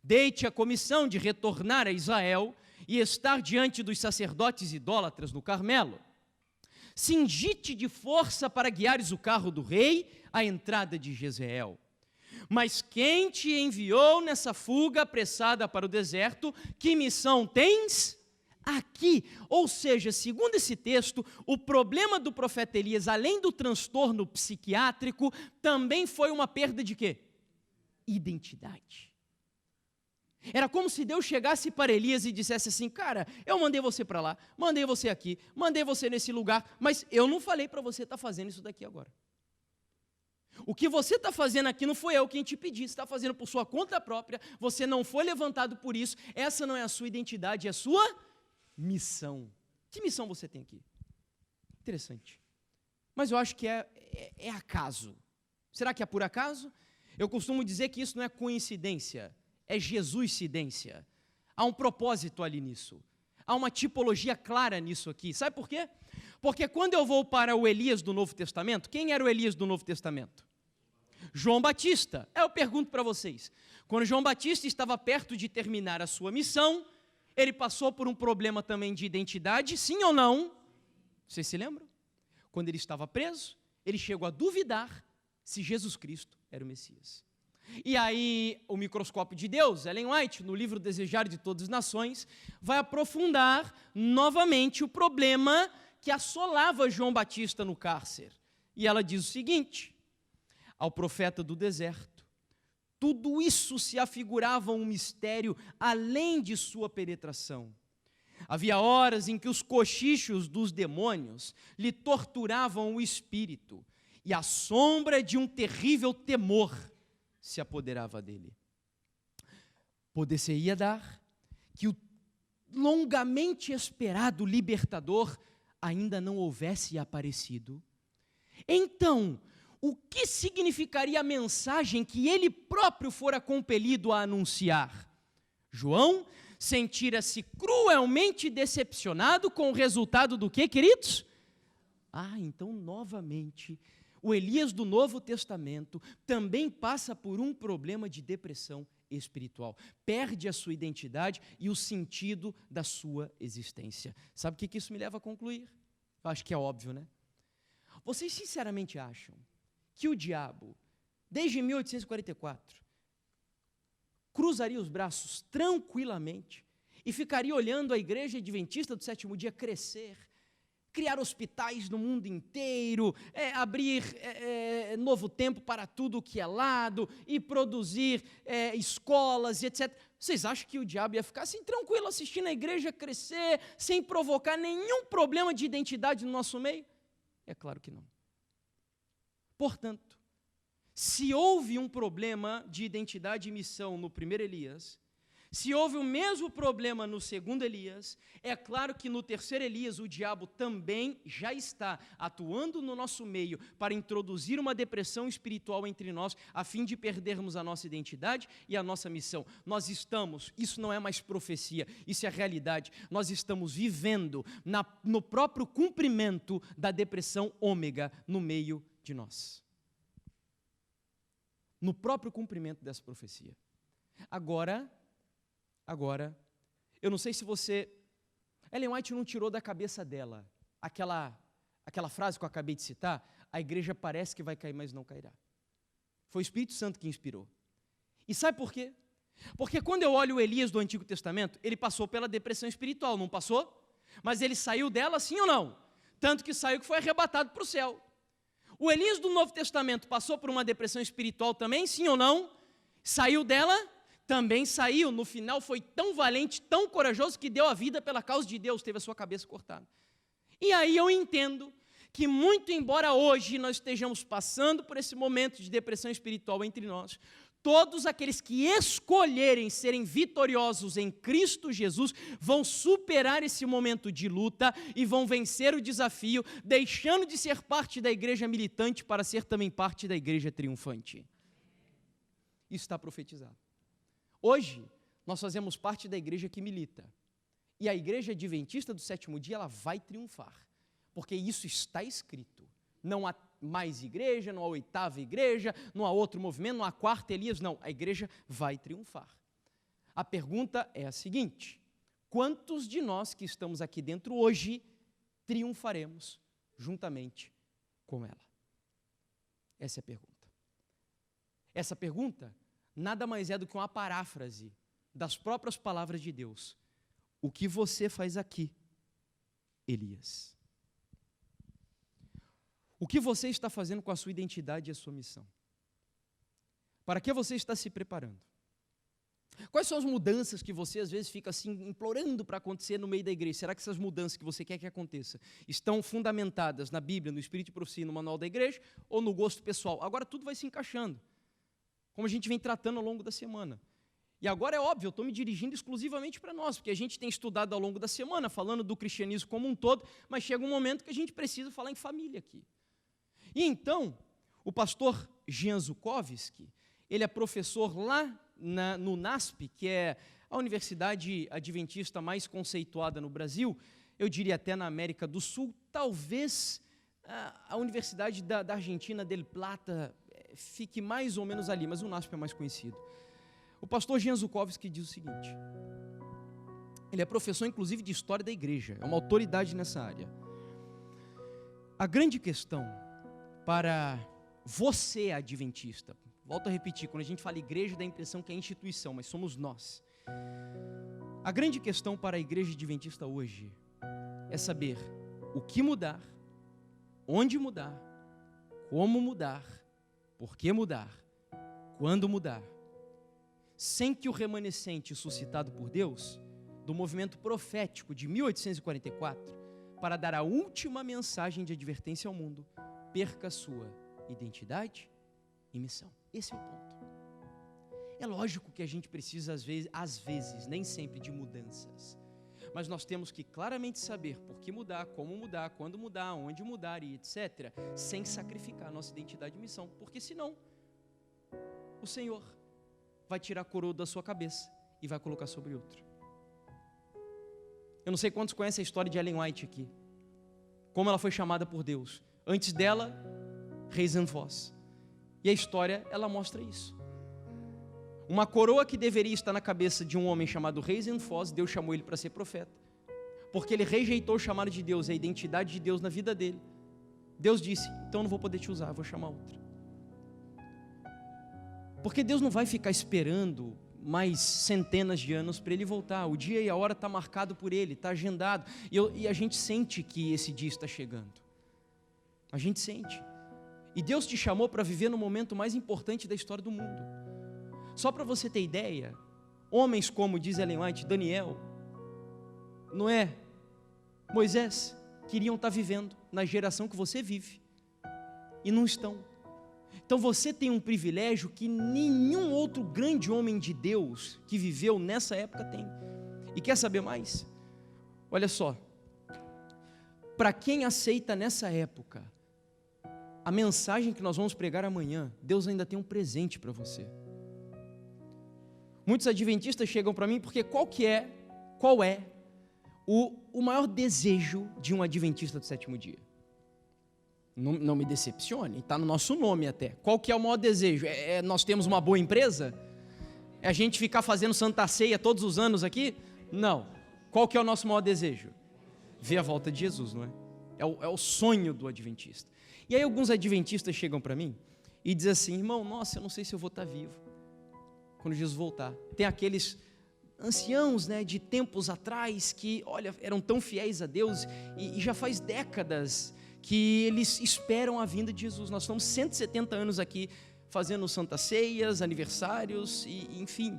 Dei-te a comissão de retornar a Israel e estar diante dos sacerdotes idólatras no Carmelo. Cingi-te de força para guiares o carro do rei à entrada de Jezreel. Mas quem te enviou nessa fuga apressada para o deserto, que missão tens? Aqui, ou seja, segundo esse texto, o problema do profeta Elias, além do transtorno psiquiátrico, também foi uma perda de quê? Identidade. Era como se Deus chegasse para Elias e dissesse assim, cara, eu mandei você para lá, mandei você aqui, mandei você nesse lugar, mas eu não falei para você estar fazendo isso daqui agora. O que você está fazendo aqui não foi eu quem te pedi, você está fazendo por sua conta própria, você não foi levantado por isso, essa não é a sua identidade, é a sua missão. Que missão você tem aqui? Interessante. Mas eu acho que é acaso. Será que é por acaso? Eu costumo dizer que isso não é coincidência, é Jesuscidência. Há um propósito ali nisso. há uma tipologia clara nisso aqui. Sabe por quê? Porque quando eu vou para o Elias do Novo Testamento, quem era o Elias do Novo Testamento? João Batista. Eu pergunto para vocês, quando João Batista estava perto de terminar a sua missão, ele passou por um problema também de identidade, sim ou não? Vocês se lembram? Quando ele estava preso, ele chegou a duvidar se Jesus Cristo era o Messias. E aí, o microscópio de Deus, Ellen White, no livro Desejar de Todas as Nações, vai aprofundar novamente o problema que assolava João Batista no cárcere. E ela diz o seguinte: ao profeta do deserto, tudo isso se afigurava um mistério além de sua penetração. Havia horas em que os cochichos dos demônios lhe torturavam o espírito, e a sombra de um terrível temor se apoderava dele. Poder-se-ia dar que o longamente esperado libertador ainda não houvesse aparecido. Então, o que significaria a mensagem que ele próprio fora compelido a anunciar? João sentira-se cruelmente decepcionado com o resultado do quê, queridos? Então, novamente, o Elias do Novo Testamento também passa por um problema de depressão espiritual. Perde a sua identidade e o sentido da sua existência. Sabe o que isso me leva a concluir? Eu acho que é óbvio, né? Vocês sinceramente acham que o diabo, desde 1844, cruzaria os braços tranquilamente e ficaria olhando a igreja adventista do sétimo dia crescer, criar hospitais no mundo inteiro, abrir novo tempo para tudo que é lado e produzir escolas e etc. Vocês acham que o diabo ia ficar assim tranquilo assistindo a igreja crescer, sem provocar nenhum problema de identidade no nosso meio? É claro que não. Portanto, se houve um problema de identidade e missão no primeiro Elias, se houve o mesmo problema no segundo Elias, é claro que no terceiro Elias o diabo também já está atuando no nosso meio para introduzir uma depressão espiritual entre nós, a fim de perdermos a nossa identidade e a nossa missão. Nós estamos, isso não é mais profecia, isso é realidade, nós estamos vivendo no próprio cumprimento da depressão ômega no meio de nós. No próprio cumprimento dessa profecia. Agora, eu não sei se você... Ellen White não tirou da cabeça dela aquela frase que eu acabei de citar: a igreja parece que vai cair, mas não cairá. Foi o Espírito Santo que inspirou. E sabe por quê? Porque quando eu olho o Elias do Antigo Testamento, ele passou pela depressão espiritual, não passou? Mas ele saiu dela sim ou não? Tanto que saiu que foi arrebatado para o céu. O Elias do Novo Testamento passou por uma depressão espiritual também, sim ou não? Saiu dela? Também saiu. No final foi tão valente, tão corajoso, que deu a vida pela causa de Deus, teve a sua cabeça cortada. E aí eu entendo que, muito embora hoje nós estejamos passando por esse momento de depressão espiritual entre nós, todos aqueles que escolherem serem vitoriosos em Cristo Jesus vão superar esse momento de luta e vão vencer o desafio, deixando de ser parte da igreja militante para ser também parte da igreja triunfante. Isso está profetizado. Hoje, nós fazemos parte da igreja que milita. E a igreja adventista do sétimo dia, ela vai triunfar. Porque isso está escrito. Não há mais igreja, não há oitava igreja, não há outro movimento, não há quarta Elias, não. A igreja vai triunfar. A pergunta é a seguinte: quantos de nós que estamos aqui dentro hoje triunfaremos juntamente com ela? Essa é a pergunta. Essa pergunta nada mais é do que uma paráfrase das próprias palavras de Deus. O que você faz aqui, Elias? O que você está fazendo com a sua identidade e a sua missão? Para que você está se preparando? Quais são as mudanças que você às vezes fica assim implorando para acontecer no meio da igreja? Será que essas mudanças que você quer que aconteça estão fundamentadas na Bíblia, no Espírito de Profecia, no manual da igreja, ou no gosto pessoal? Agora tudo vai se encaixando, como a gente vem tratando ao longo da semana. E agora é óbvio, eu estou me dirigindo exclusivamente para nós, porque a gente tem estudado ao longo da semana, falando do cristianismo como um todo, mas chega um momento que a gente precisa falar em família aqui. E então, o pastor Jean Zukovski, ele é professor lá no NASP, que é A universidade adventista mais conceituada no Brasil, eu diria até na América do Sul, talvez a Universidade da Argentina, Del Plata, fique mais ou menos ali, mas o UNASP é mais conhecido. O pastor Jean Zukovski diz o seguinte, ele é professor inclusive de História da Igreja, é uma autoridade nessa área. A grande questão para você adventista, volto a repetir, quando a gente fala igreja dá a impressão que é instituição, mas somos nós. A grande questão para a igreja adventista hoje é saber o que mudar, onde mudar, como mudar, por que mudar, quando mudar, sem que o remanescente suscitado por Deus, do movimento profético de 1844, para dar a última mensagem de advertência ao mundo, perca sua identidade e missão. Esse é o ponto. É lógico que a gente precisa, às vezes, nem sempre de mudanças, mas nós temos que claramente saber por que mudar, como mudar, quando mudar, onde mudar e etc., sem sacrificar a nossa identidade e missão, porque senão o Senhor vai tirar a coroa da sua cabeça e vai colocar sobre outro. Eu não sei quantos conhecem a história de Ellen White aqui, como ela foi chamada por Deus. Antes dela, Hazen Foss. E a história, ela mostra isso. Uma coroa que deveria estar na cabeça de um homem chamado Hazen Foss, Deus chamou ele para ser profeta, porque ele rejeitou o chamado de Deus, a identidade de Deus na vida dele. Deus disse, então eu não vou poder te usar, vou chamar outra. Porque Deus não vai ficar esperando mais centenas de anos para ele voltar. O dia e a hora está marcado por ele, está agendado, e a gente sente que esse dia está chegando. A gente sente. E Deus te chamou para viver no momento mais importante da história do mundo. Só para você ter ideia, homens como diz Ellen White, Daniel, Noé, Moisés, queriam estar vivendo na geração que você vive, e não estão. Então você tem um privilégio que nenhum outro grande homem de Deus que viveu nessa época tem. E quer saber mais? Olha só, para quem aceita nessa época a mensagem que nós vamos pregar amanhã, Deus ainda tem um presente para você. Muitos adventistas chegam para mim porque qual é o maior desejo de um adventista do sétimo dia? Não me decepcione, está no nosso nome até. Qual que é o maior desejo? Nós temos uma boa empresa? É a gente ficar fazendo Santa Ceia todos os anos aqui? Não. Qual que é o nosso maior desejo? Ver a volta de Jesus, não é? É o sonho do adventista. E aí alguns adventistas chegam para mim e dizem assim, irmão, nossa, eu não sei se eu vou estar vivo quando Jesus voltar. Tem aqueles anciãos, né, de tempos atrás que, olha, eram tão fiéis a Deus e já faz décadas que eles esperam a vinda de Jesus. Nós estamos 170 anos aqui fazendo Santas Ceias, aniversários e enfim,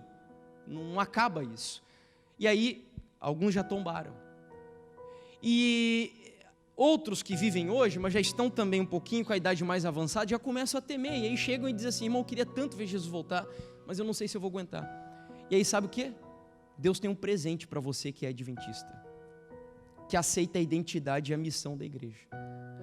não acaba isso. E aí, alguns já tombaram. E outros que vivem hoje, mas já estão também um pouquinho com a idade mais avançada, já começam a temer, e aí chegam e dizem assim, irmão, eu queria tanto ver Jesus voltar, mas eu não sei se eu vou aguentar. E aí sabe o que? Deus tem um presente para você que é adventista, que aceita a identidade e a missão da igreja.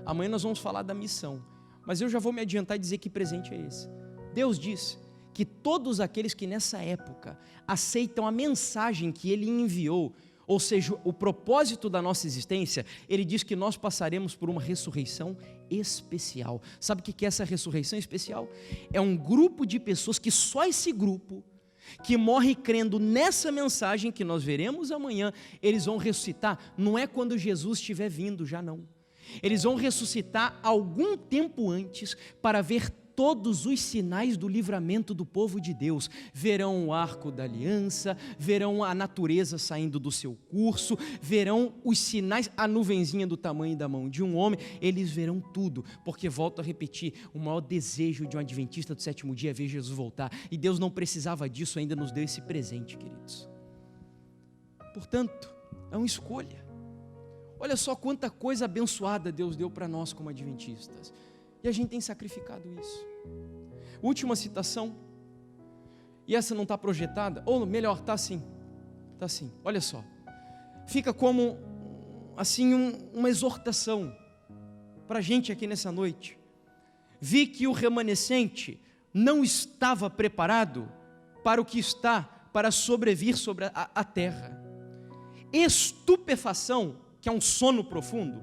Amanhã nós vamos falar da missão, mas eu já vou me adiantar e dizer que presente é esse. Deus diz que todos aqueles que nessa época aceitam a mensagem que Ele enviou, ou seja, o propósito da nossa existência, Ele diz que nós passaremos por uma ressurreição especial. Sabe o que é essa ressurreição especial? É um grupo de pessoas que só esse grupo, que morre crendo nessa mensagem que nós veremos amanhã, eles vão ressuscitar, não é quando Jesus estiver vindo, já não. Eles vão ressuscitar algum tempo antes para ver todos os sinais do livramento do povo de Deus. Verão o arco da aliança, verão a natureza saindo do seu curso, verão os sinais, a nuvenzinha do tamanho da mão de um homem, eles verão tudo, porque volto a repetir, o maior desejo de um adventista do sétimo dia é ver Jesus voltar, e Deus não precisava disso, ainda nos deu esse presente, queridos. Portanto, é uma escolha. Olha só quanta coisa abençoada Deus deu para nós como adventistas. E a gente tem sacrificado isso. Última citação. E essa não está projetada. Ou melhor, está assim. Está assim. Olha só. Fica como assim uma exortação para a gente aqui nessa noite. Vi que o remanescente não estava preparado para o que está para sobrevir sobre a terra. Estupefação, que é um sono profundo,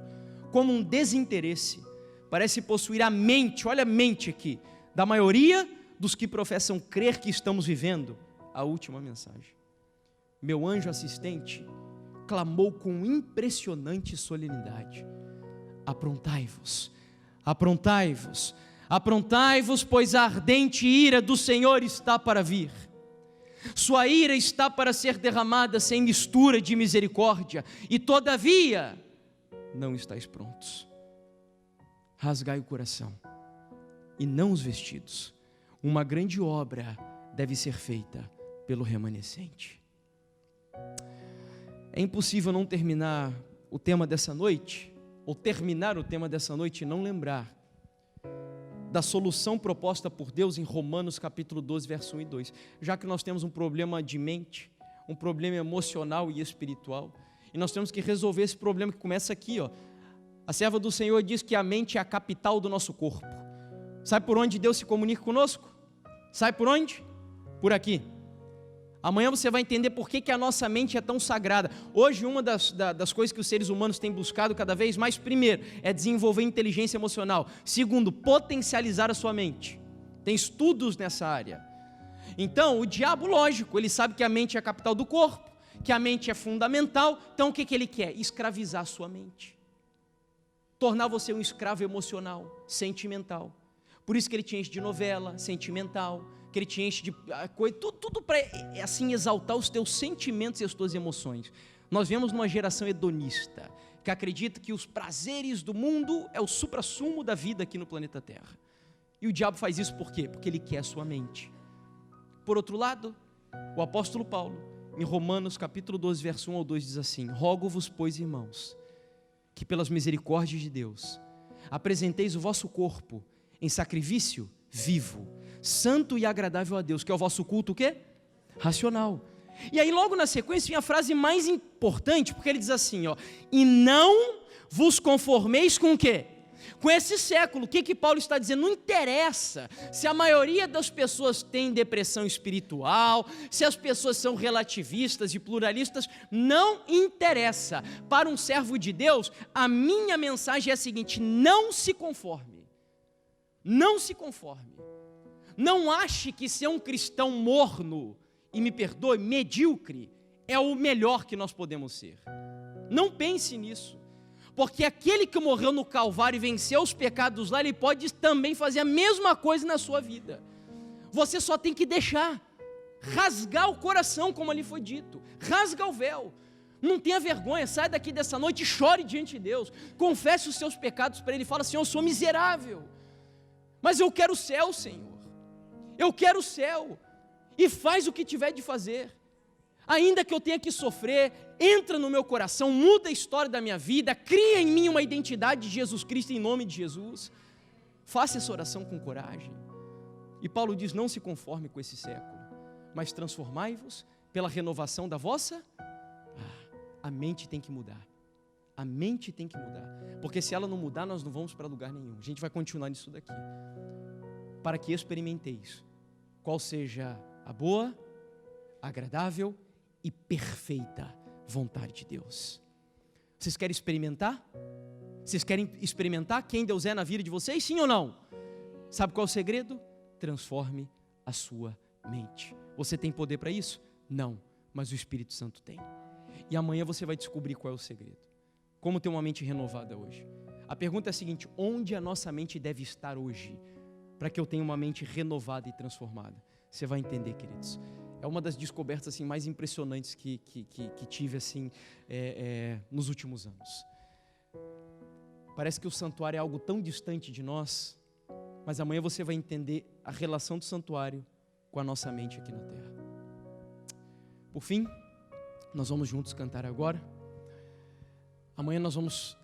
como um desinteresse, parece possuir a mente, olha a mente aqui, da maioria dos que professam crer que estamos vivendo a última mensagem. Meu anjo assistente clamou com impressionante solenidade: aprontai-vos, aprontai-vos, aprontai-vos, pois a ardente ira do Senhor está para vir. Sua ira está para ser derramada sem mistura de misericórdia, e todavia não estáis prontos. Rasgai o coração e não os vestidos. Uma grande obra deve ser feita pelo remanescente. É impossível não terminar o tema dessa noite, ou terminar o tema dessa noite e não lembrar da solução proposta por Deus em Romanos capítulo 12, verso 1 e 2. Já que nós temos um problema de mente, um problema emocional e espiritual, e nós temos que resolver esse problema que começa aqui, ó. A serva do Senhor diz que a mente é a capital do nosso corpo. Sabe por onde Deus se comunica conosco? Sabe por onde? Por aqui. Amanhã você vai entender por que a nossa mente é tão sagrada. Hoje, uma das coisas que os seres humanos têm buscado cada vez mais, primeiro, é desenvolver inteligência emocional. Segundo, potencializar a sua mente. Tem estudos nessa área. Então, o diabo, lógico, ele sabe que a mente é a capital do corpo, que a mente é fundamental. Então, o que ele quer? Escravizar a sua mente. Tornar você um escravo emocional, sentimental. Por isso que ele te enche de novela, sentimental, que ele te enche de coisa, tudo para assim exaltar os teus sentimentos e as tuas emoções. Nós vivemos numa geração hedonista, que acredita que os prazeres do mundo é o suprassumo da vida aqui no planeta Terra. E o diabo faz isso por quê? Porque ele quer a sua mente. Por outro lado, o apóstolo Paulo, em Romanos capítulo 12, verso 1 ao 2, diz assim: rogo-vos, pois, irmãos, que pelas misericórdias de Deus, apresenteis o vosso corpo em sacrifício vivo, santo e agradável a Deus, que é o vosso culto o quê? Racional. E aí logo na sequência vem a frase mais importante, porque ele diz assim, ó: e não vos conformeis com o quê? Com esse século. O que Paulo está dizendo? Não interessa se a maioria das pessoas tem depressão espiritual, se as pessoas são relativistas e pluralistas, não interessa. Para um servo de Deus, a minha mensagem é a seguinte: não se conforme. Não se conforme. Não ache que ser um cristão morno, e me perdoe, medíocre, é o melhor que nós podemos ser. Não pense nisso, porque aquele que morreu no Calvário e venceu os pecados lá, ele pode também fazer a mesma coisa na sua vida. Você só tem que deixar, rasgar o coração, como ali foi dito, rasga o véu. Não tenha vergonha, sai daqui dessa noite e chore diante de Deus, confesse os seus pecados para Ele, fala: Senhor, eu sou miserável, mas eu quero o céu, Senhor, eu quero o céu, e faz o que tiver de fazer, ainda que eu tenha que sofrer, entra no meu coração, muda a história da minha vida, cria em mim uma identidade de Jesus Cristo, em nome de Jesus. Faça essa oração com coragem. E Paulo diz: não se conforme com esse século, mas transformai-vos pela renovação da vossa... a mente tem que mudar. A mente tem que mudar, porque se ela não mudar, nós não vamos para lugar nenhum. A gente vai continuar nisso daqui, para que experimenteis qual seja a boa, agradável e perfeita vontade de Deus. Vocês querem experimentar? Vocês querem experimentar quem Deus é na vida de vocês? Sim ou não? Sabe qual é o segredo? Transforme a sua mente. Você tem poder para isso? Não, mas o Espírito Santo tem. E amanhã você vai descobrir qual é o segredo. Como ter uma mente renovada hoje? A pergunta é a seguinte: onde a nossa mente deve estar hoje, para que eu tenha uma mente renovada e transformada? Você vai entender, queridos. É uma das descobertas assim, mais impressionantes que tive assim, nos últimos anos. Parece que o santuário é algo tão distante de nós, mas amanhã você vai entender a relação do santuário com a nossa mente aqui na terra. Por fim, nós vamos juntos cantar agora. Amanhã nós vamos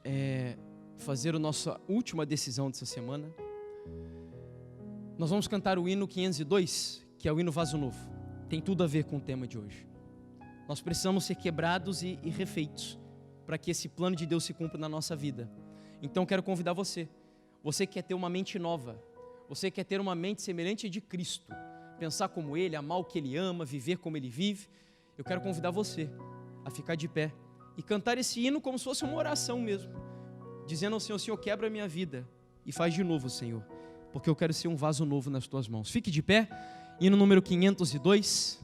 fazer a nossa última decisão dessa semana. Nós vamos cantar o hino 502, que é o hino Vaso Novo. Tem tudo a ver com o tema de hoje. Nós precisamos ser quebrados e refeitos, para que esse plano de Deus se cumpra na nossa vida. Então quero convidar você que quer ter uma mente nova, você quer ter uma mente semelhante a de Cristo, pensar como Ele, amar o que Ele ama, viver como Ele vive, eu quero convidar você a ficar de pé e cantar esse hino como se fosse uma oração mesmo, dizendo ao Senhor: Senhor, quebra a minha vida e faz de novo, Senhor, porque eu quero ser um vaso novo nas Tuas mãos. Fique de pé, hino número 502.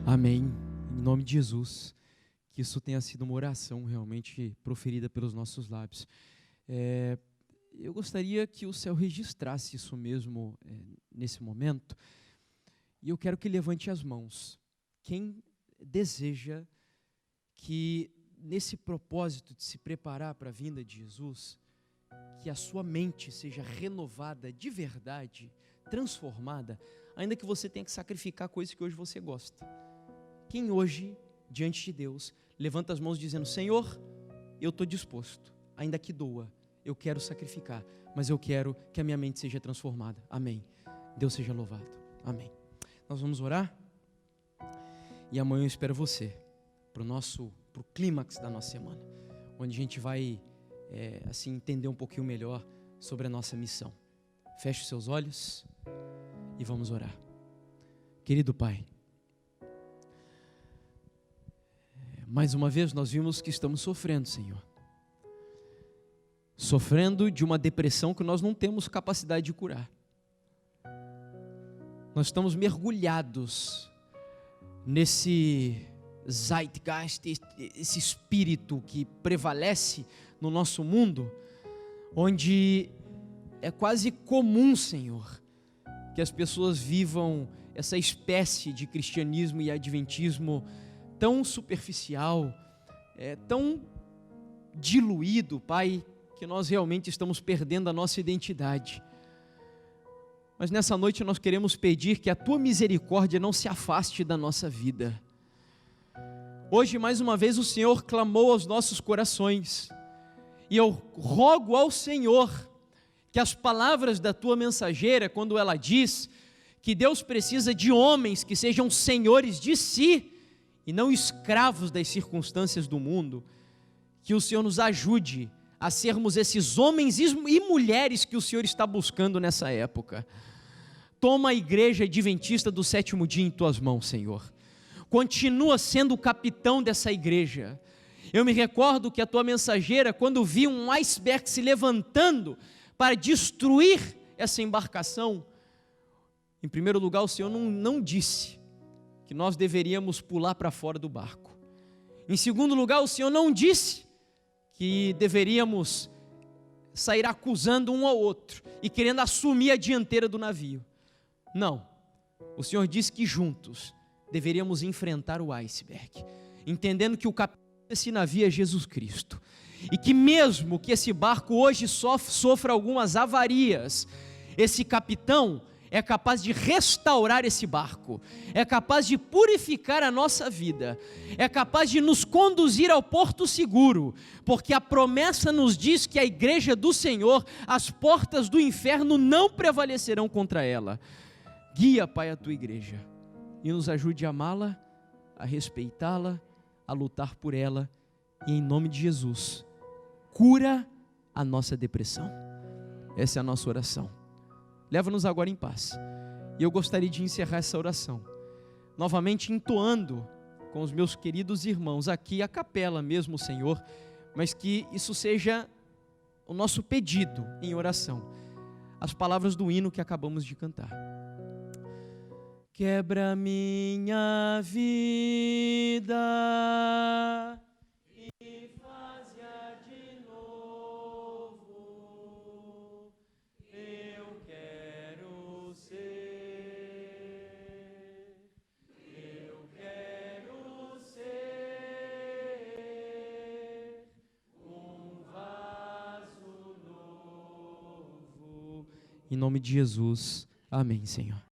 Amém. Em nome de Jesus, que isso tenha sido uma oração realmente proferida pelos nossos lábios. Eu gostaria que o céu registrasse isso mesmo nesse momento, e eu quero que levante as mãos. Quem deseja que nesse propósito de se preparar para a vinda de Jesus, que a sua mente seja renovada de verdade, transformada, ainda que você tenha que sacrificar coisas que hoje você gosta. Quem hoje, diante de Deus, levanta as mãos dizendo: Senhor, eu estou disposto, ainda que doa, eu quero sacrificar, mas eu quero que a minha mente seja transformada. Amém. Deus seja louvado. Amém. Nós vamos orar e amanhã eu espero você para o clímax da nossa semana, onde a gente vai assim entender um pouquinho melhor sobre a nossa missão. Feche os seus olhos e vamos orar. Querido Pai, mais uma vez nós vimos que estamos sofrendo, Senhor. Sofrendo de uma depressão que nós não temos capacidade de curar. Nós estamos mergulhados nesse zeitgeist, esse espírito que prevalece no nosso mundo, onde é quase comum, Senhor, que as pessoas vivam essa espécie de cristianismo e adventismo tão superficial, tão diluído, Pai, que nós realmente estamos perdendo a nossa identidade. Mas nessa noite nós queremos pedir que a Tua misericórdia não se afaste da nossa vida. Hoje, mais uma vez, o Senhor clamou aos nossos corações, e eu rogo ao Senhor que as palavras da Tua mensageira, quando ela diz que Deus precisa de homens que sejam senhores de si, e não escravos das circunstâncias do mundo, que o Senhor nos ajude a sermos esses homens e mulheres que o Senhor está buscando nessa época. Toma a igreja adventista do sétimo dia em Tuas mãos, Senhor. Continua sendo o capitão dessa igreja. Eu me recordo que a Tua mensageira, quando viu um iceberg se levantando para destruir essa embarcação, em primeiro lugar o Senhor não disse que nós deveríamos pular para fora do barco. Em segundo lugar, o Senhor não disse que deveríamos sair acusando um ao outro e querendo assumir a dianteira do navio. Não. O Senhor disse que juntos deveríamos enfrentar o iceberg, entendendo que o capitão desse navio é Jesus Cristo. E que mesmo que esse barco hoje sofra algumas avarias, esse capitão é capaz de restaurar esse barco, é capaz de purificar a nossa vida, é capaz de nos conduzir ao porto seguro, porque a promessa nos diz que a igreja do Senhor, as portas do inferno não prevalecerão contra ela. Guia, Pai, a tua igreja e nos ajude a amá-la, a respeitá-la, a lutar por ela, e em nome de Jesus, cura a nossa depressão. Essa é a nossa oração. Leva-nos agora em paz. E eu gostaria de encerrar essa oração novamente entoando com os meus queridos irmãos aqui, a capela mesmo, Senhor, mas que isso seja o nosso pedido em oração, as palavras do hino que acabamos de cantar. Quebra minha vida e faz-a de novo. Eu quero ser um vaso novo. Em nome de Jesus, amém, Senhor.